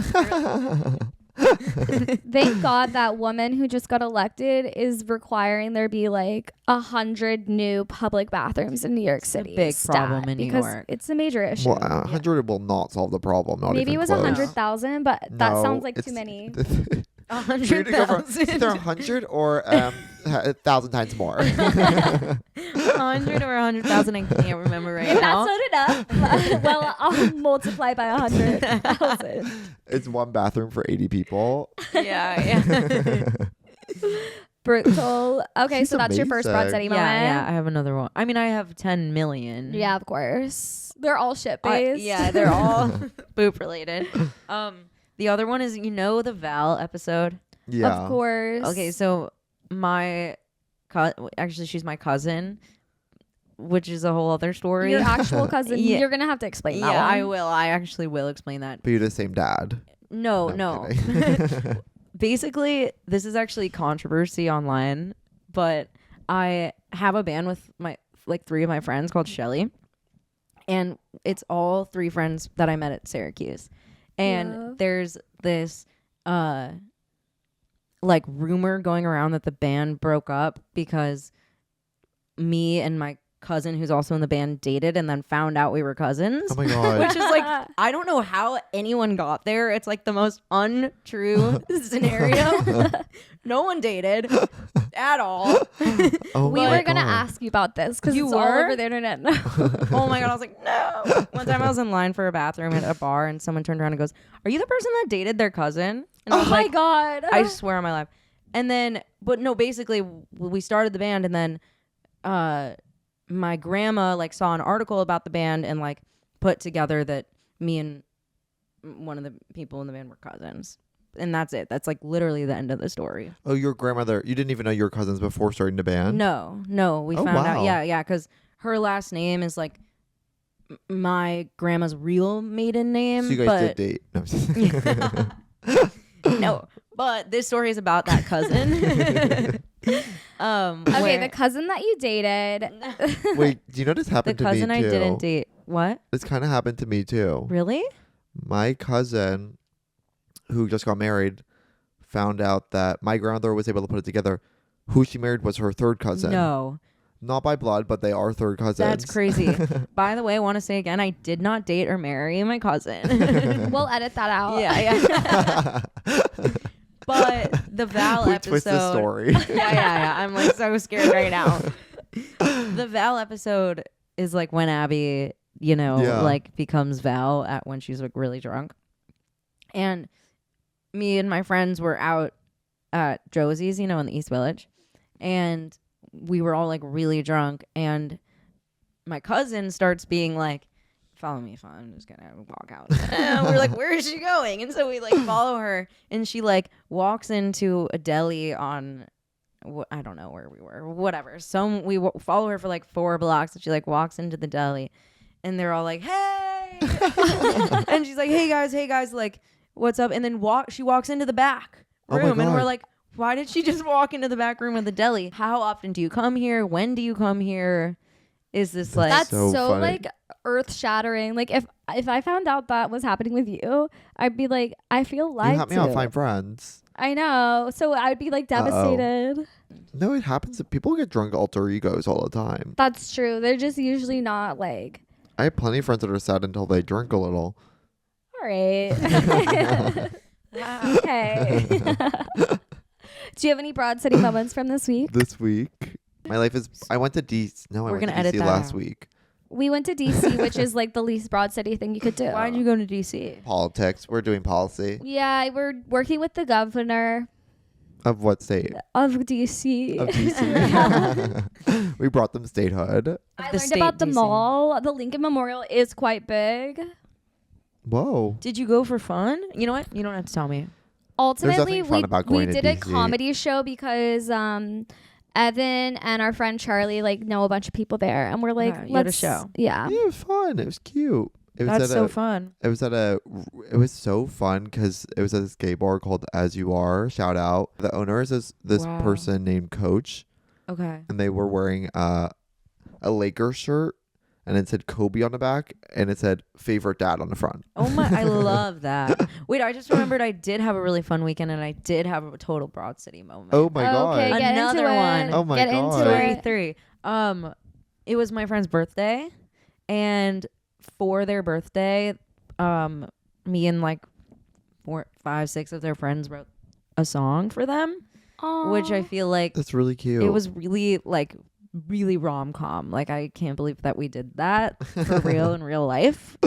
Thank God that woman who just got elected is requiring there be like 100 new public bathrooms in New York City. Big problem in New because York. it's a major issue. Well, 100 will not solve the problem. Not Maybe it even was close. 100,000, but that No, sounds like it's- too many. 100,000. Either 100 or 1,000 times more. 100 or 100,000. I can't remember right If now. that's not enough, well, I'll multiply by 100,000. It's one bathroom for 80 people. Yeah. Brutal. Okay, She's so that's your first Broad amazing. City moment. Yeah, I have another one. I mean, I have 10 million. Yeah, of course. They're all shit based. Yeah, they're all boop related. The other one is, you know, the Val episode. Yeah. Of course. Okay, so actually, she's my cousin, which is a whole other story. Your actual cousin. Yeah. You're gonna have to explain that Yeah, one. I will. I actually will explain that. But you're the same dad. No. I'm kidding. Basically, this is actually controversy online, but I have a band with my 3 of my friends called Shelly, and it's all 3 friends that I met at Syracuse. And Love. there's this rumor going around that the band broke up because me and my cousin, who's also in the band, dated and then found out we were cousins. Oh my God. Which is like, I don't know how anyone got there. It's like the most untrue scenario. No one dated at all. Oh We my were gonna God. ask you about this because You it's all were? over the internet. Oh my God. I was like, no. One time I was in line for a bathroom at a bar and someone turned around and goes, are you the person that dated their cousin? And I Oh was my like, God. I swear on my life. And then, but no, basically we started the band, and then my grandma saw an article about the band and put together that me and one of the people in the band were cousins. And that's it. That's literally the end of the story. Oh, your grandmother. You didn't even know you were cousins before starting the band? No, we Oh, found wow. out. Yeah, because her last name is my grandma's real maiden name. So you guys did date? No. No, but this story is about that cousin. Okay, the cousin that you dated. Wait, do you know this happened the to me too? cousin I didn't date. What? This kind of happened to me too. Really? My cousin, who just got married, found out that my grandmother was able to put it together. Who she married was her third cousin. No. Not by blood, but they are third cousins. That's crazy. By the way, I want to say again, I did not date or marry my cousin. We'll edit that out. Yeah. But the Val we episode. twist the story. Yeah. I'm like so scared right now. The Val episode is like when Abbi, like becomes Val when she's like really drunk. And me and my friends were out at Josie's, in the East Village. And we were all like really drunk. And my cousin starts being like, follow me, I'm just gonna walk out. And we're like, where is she going? And so we like follow her, and she like walks into a deli on I don't know where we were, whatever. So we follow her for like 4 blocks, and she like walks into the deli, and they're all like, hey. And she's like, hey guys, like, what's up? And then she walks into the back room, and we're like, why did she just walk into the back room of the deli? How often do you come here? When do you come here? Is this like that's so like earth shattering? Like if I found out that was happening with you, I'd be like, I feel like you help me out find friends. I know, so I'd be like devastated. No, it happens. People get drunk alter egos all the time. That's true. They're just usually not like. I have plenty of friends that are sad until they drink a little. All right. Okay. Do you have any Broad City moments from this week? This week, my life is. I went to DC. No, I went to DC last week. We went to DC, which is like the least Broad City thing you could do. Why'd you go to DC? Politics. We're doing policy. Yeah, we're working with the governor. Of what state? Of DC. Of DC. We brought them statehood. I learned about the mall. The Lincoln Memorial is quite big. Whoa. Did you go for fun? You know what? You don't have to tell me. Ultimately, we did a comedy show because Evan and our friend Charlie like know a bunch of people there, and we're like, let's show. Yeah, it was fun. It was cute. That's so fun. It was so fun because it was at a skate bar called As You Are. Shout out. The owner is this person named Coach. Okay. And they were wearing a Lakers shirt, and it said Kobe on the back, and it said favorite dad on the front. Oh my, I love that. Wait, I just remembered I did have a really fun weekend, and I did have a total Broad City moment. Oh my God. Okay, another one. Oh my God. Story 3. It was my friend's birthday, and for their birthday, me and like 4, 5, 6 of their friends wrote a song for them. Aww. Which I feel like that's really cute. It was really like really rom-com. Like I can't believe that we did that for real in real life,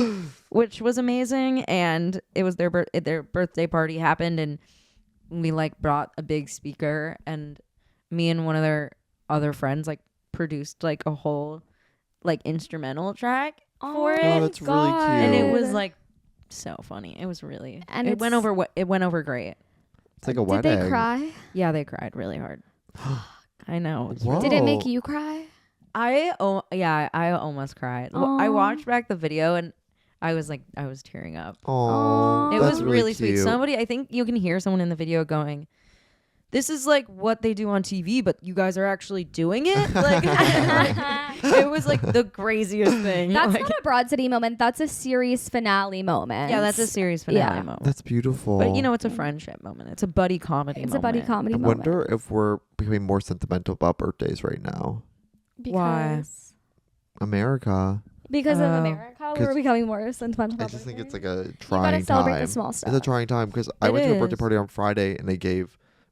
which was amazing. And it was their birthday party happened, and we like brought a big speaker, and me and one of their other friends like produced like a whole like instrumental track for it. Oh, that's really cute. And it was like so funny. It was really, and it went over great. It's like a wedding. Did they cry? Yeah, they cried really hard. I know. Did it make you cry? I almost cried. Aww. I watched back the video, and I was tearing up. Oh, it was really sweet. Somebody, I think you can hear someone in the video going, "This is like what they do on TV, but you guys are actually doing it." Like, it was like the craziest thing. That's like, not a Broad City moment. That's a series finale moment. Yeah, that's a series finale moment. That's beautiful. But it's a friendship moment. It's a buddy comedy moment. It's a buddy comedy moment. I wonder if we're becoming more sentimental about birthdays right now. Why? America. Because of America, we're becoming more sentimental about I just birthdays. think it's like a trying time. You gotta celebrate time. The small stuff. It's a trying time because I went to a birthday party on Friday, and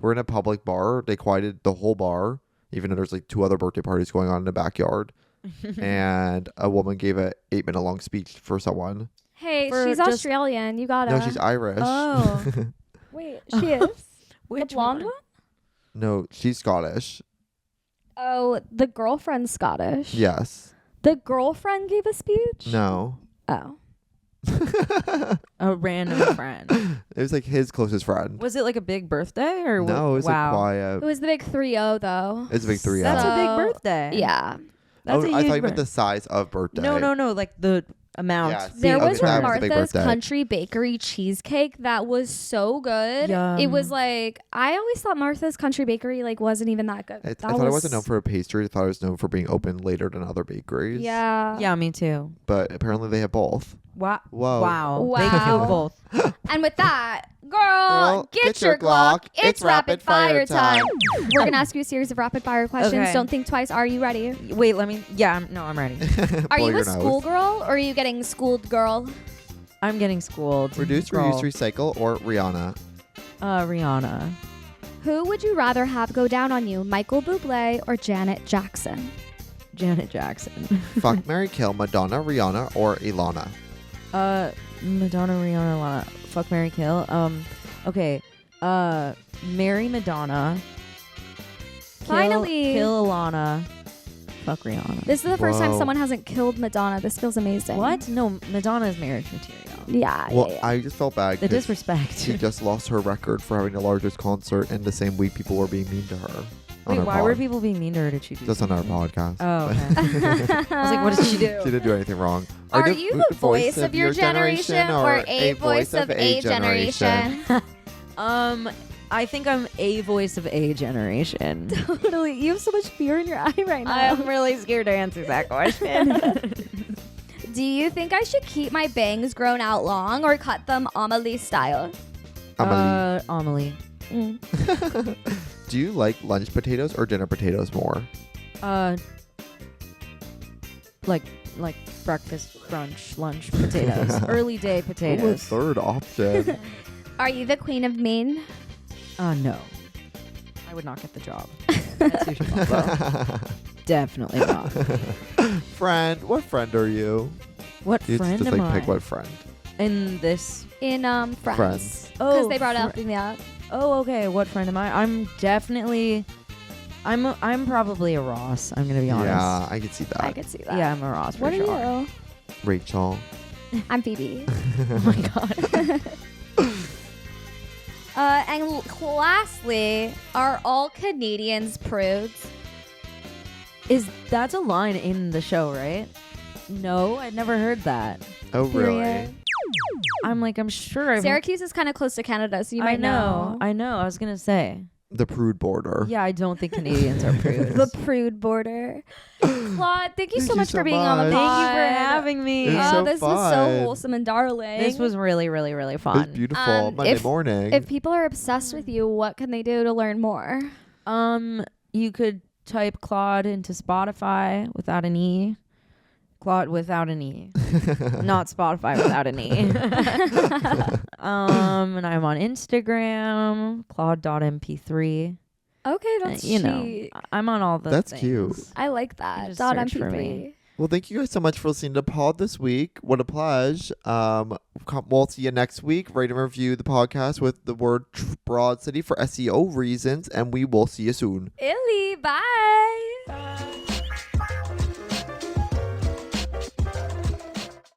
we're in a public bar. They quieted the whole bar, even though there's like 2 other birthday parties going on in the backyard. And a woman gave a 8-minute long speech for someone. Hey, she's Australian. You gotta. No, she's Irish. Oh. Wait, she is? Which the blonde one? No, she's Scottish. Oh, the girlfriend's Scottish. Yes. The girlfriend gave a speech? No. Oh. A random friend. It was like his closest friend. Was it like a big birthday or no? It was like quiet. It was the big 3-0 though. It's a big 3-0. That's a big birthday. Yeah. That's I thought you meant the size of birthday. No. Like the amount. Yeah, There was that was a big Martha's birthday. Country Bakery cheesecake that was so good. Yum. It was like, I always thought Martha's Country Bakery like wasn't even that good. I thought it wasn't known for a pastry. I thought it was known for being open later than other bakeries. Yeah. Yeah, me too. But apparently they have both. Wow. Whoa. Wow. They can do both. And with that, girl, get your Glock. It's rapid fire time. We're going to ask you a series of rapid fire questions. Okay. Don't think twice. Are you ready? Wait, let me. Yeah, I'm ready. Are Blow you your a nose. schoolgirl or are you getting schooled girl? I'm getting schooled. Reduce, Girl. reuse, recycle, or Rihanna? Rihanna. Who would you rather have go down on you, Michael Bublé or Janet Jackson? Janet Jackson. Fuck, marry, kill, Madonna, Rihanna, or Ilana? Madonna, Rihanna, Lana. Fuck, marry, kill. Okay. Marry Madonna. Finally. Kill Ilana. Fuck Rihanna. This is the first time Whoa. someone hasn't killed Madonna. This feels amazing. What? No, Madonna is marriage material. Yeah. Well, yeah. I just felt bad The 'cause disrespect. she just lost her record for having the largest concert, and the same week people were being mean to her. On Wait, our why pod. were people being mean to her? Did she do Just on our something? podcast. Oh, okay. I was like, what did she do? She didn't do anything wrong. Are you the voice of your generation or a voice of a generation? I think I'm a voice of a generation. Totally. You have so much fear in your eye right now. I'm really scared to answer that question. Do you think I should keep my bangs grown out long or cut them Amelie style? Amelie. Do you like lunch potatoes or dinner potatoes more? Like breakfast, brunch, lunch potatoes. Early day Ooh, a potatoes. third option. Are you the queen of mean? No. I would not get the job. That's sushi combo. Definitely not. Friend, what friend are you? What You friend just am like I? pick what friend. In this. In Friends. Friends. Because Oh, they brought it up in the app. Oh, okay. What friend am I? I'm definitely. I'm probably a Ross. I'm gonna be honest. Yeah, I can see that. I could see that. Yeah, I'm a Ross for What sure. are you? Rachel. I'm Phoebe. Oh my god. And lastly, are all Canadians prudes? That's a line in the show, right? No, I'd never heard that. Oh, really? Period. I'm sure I've Syracuse is kind of close to Canada, so you I might know. I was gonna say. The prude border. Yeah, I don't think Canadians are prudes. The prude border. Claude, thank you so Thank you much so for being on the much. pod. Thank you for having me. It was so This was so fun. wholesome and darling. This was really, really, really It was fun. beautiful. Monday morning. If people are obsessed with you, what can they do to learn more? You could type Claude into Spotify without an E. Claude without an E. Not Spotify without an E. And I'm on Instagram, Claude.mp3. Okay, that's You know, cheap. I'm on all the That's things. cute. I like that. Just Dot search for MP3. me. Well, thank you guys so much for listening to Pod this week. What a pleasure. We'll see you next week. Rate and review the podcast with the word Broad City for SEO reasons, and we will see you soon. Illy, bye.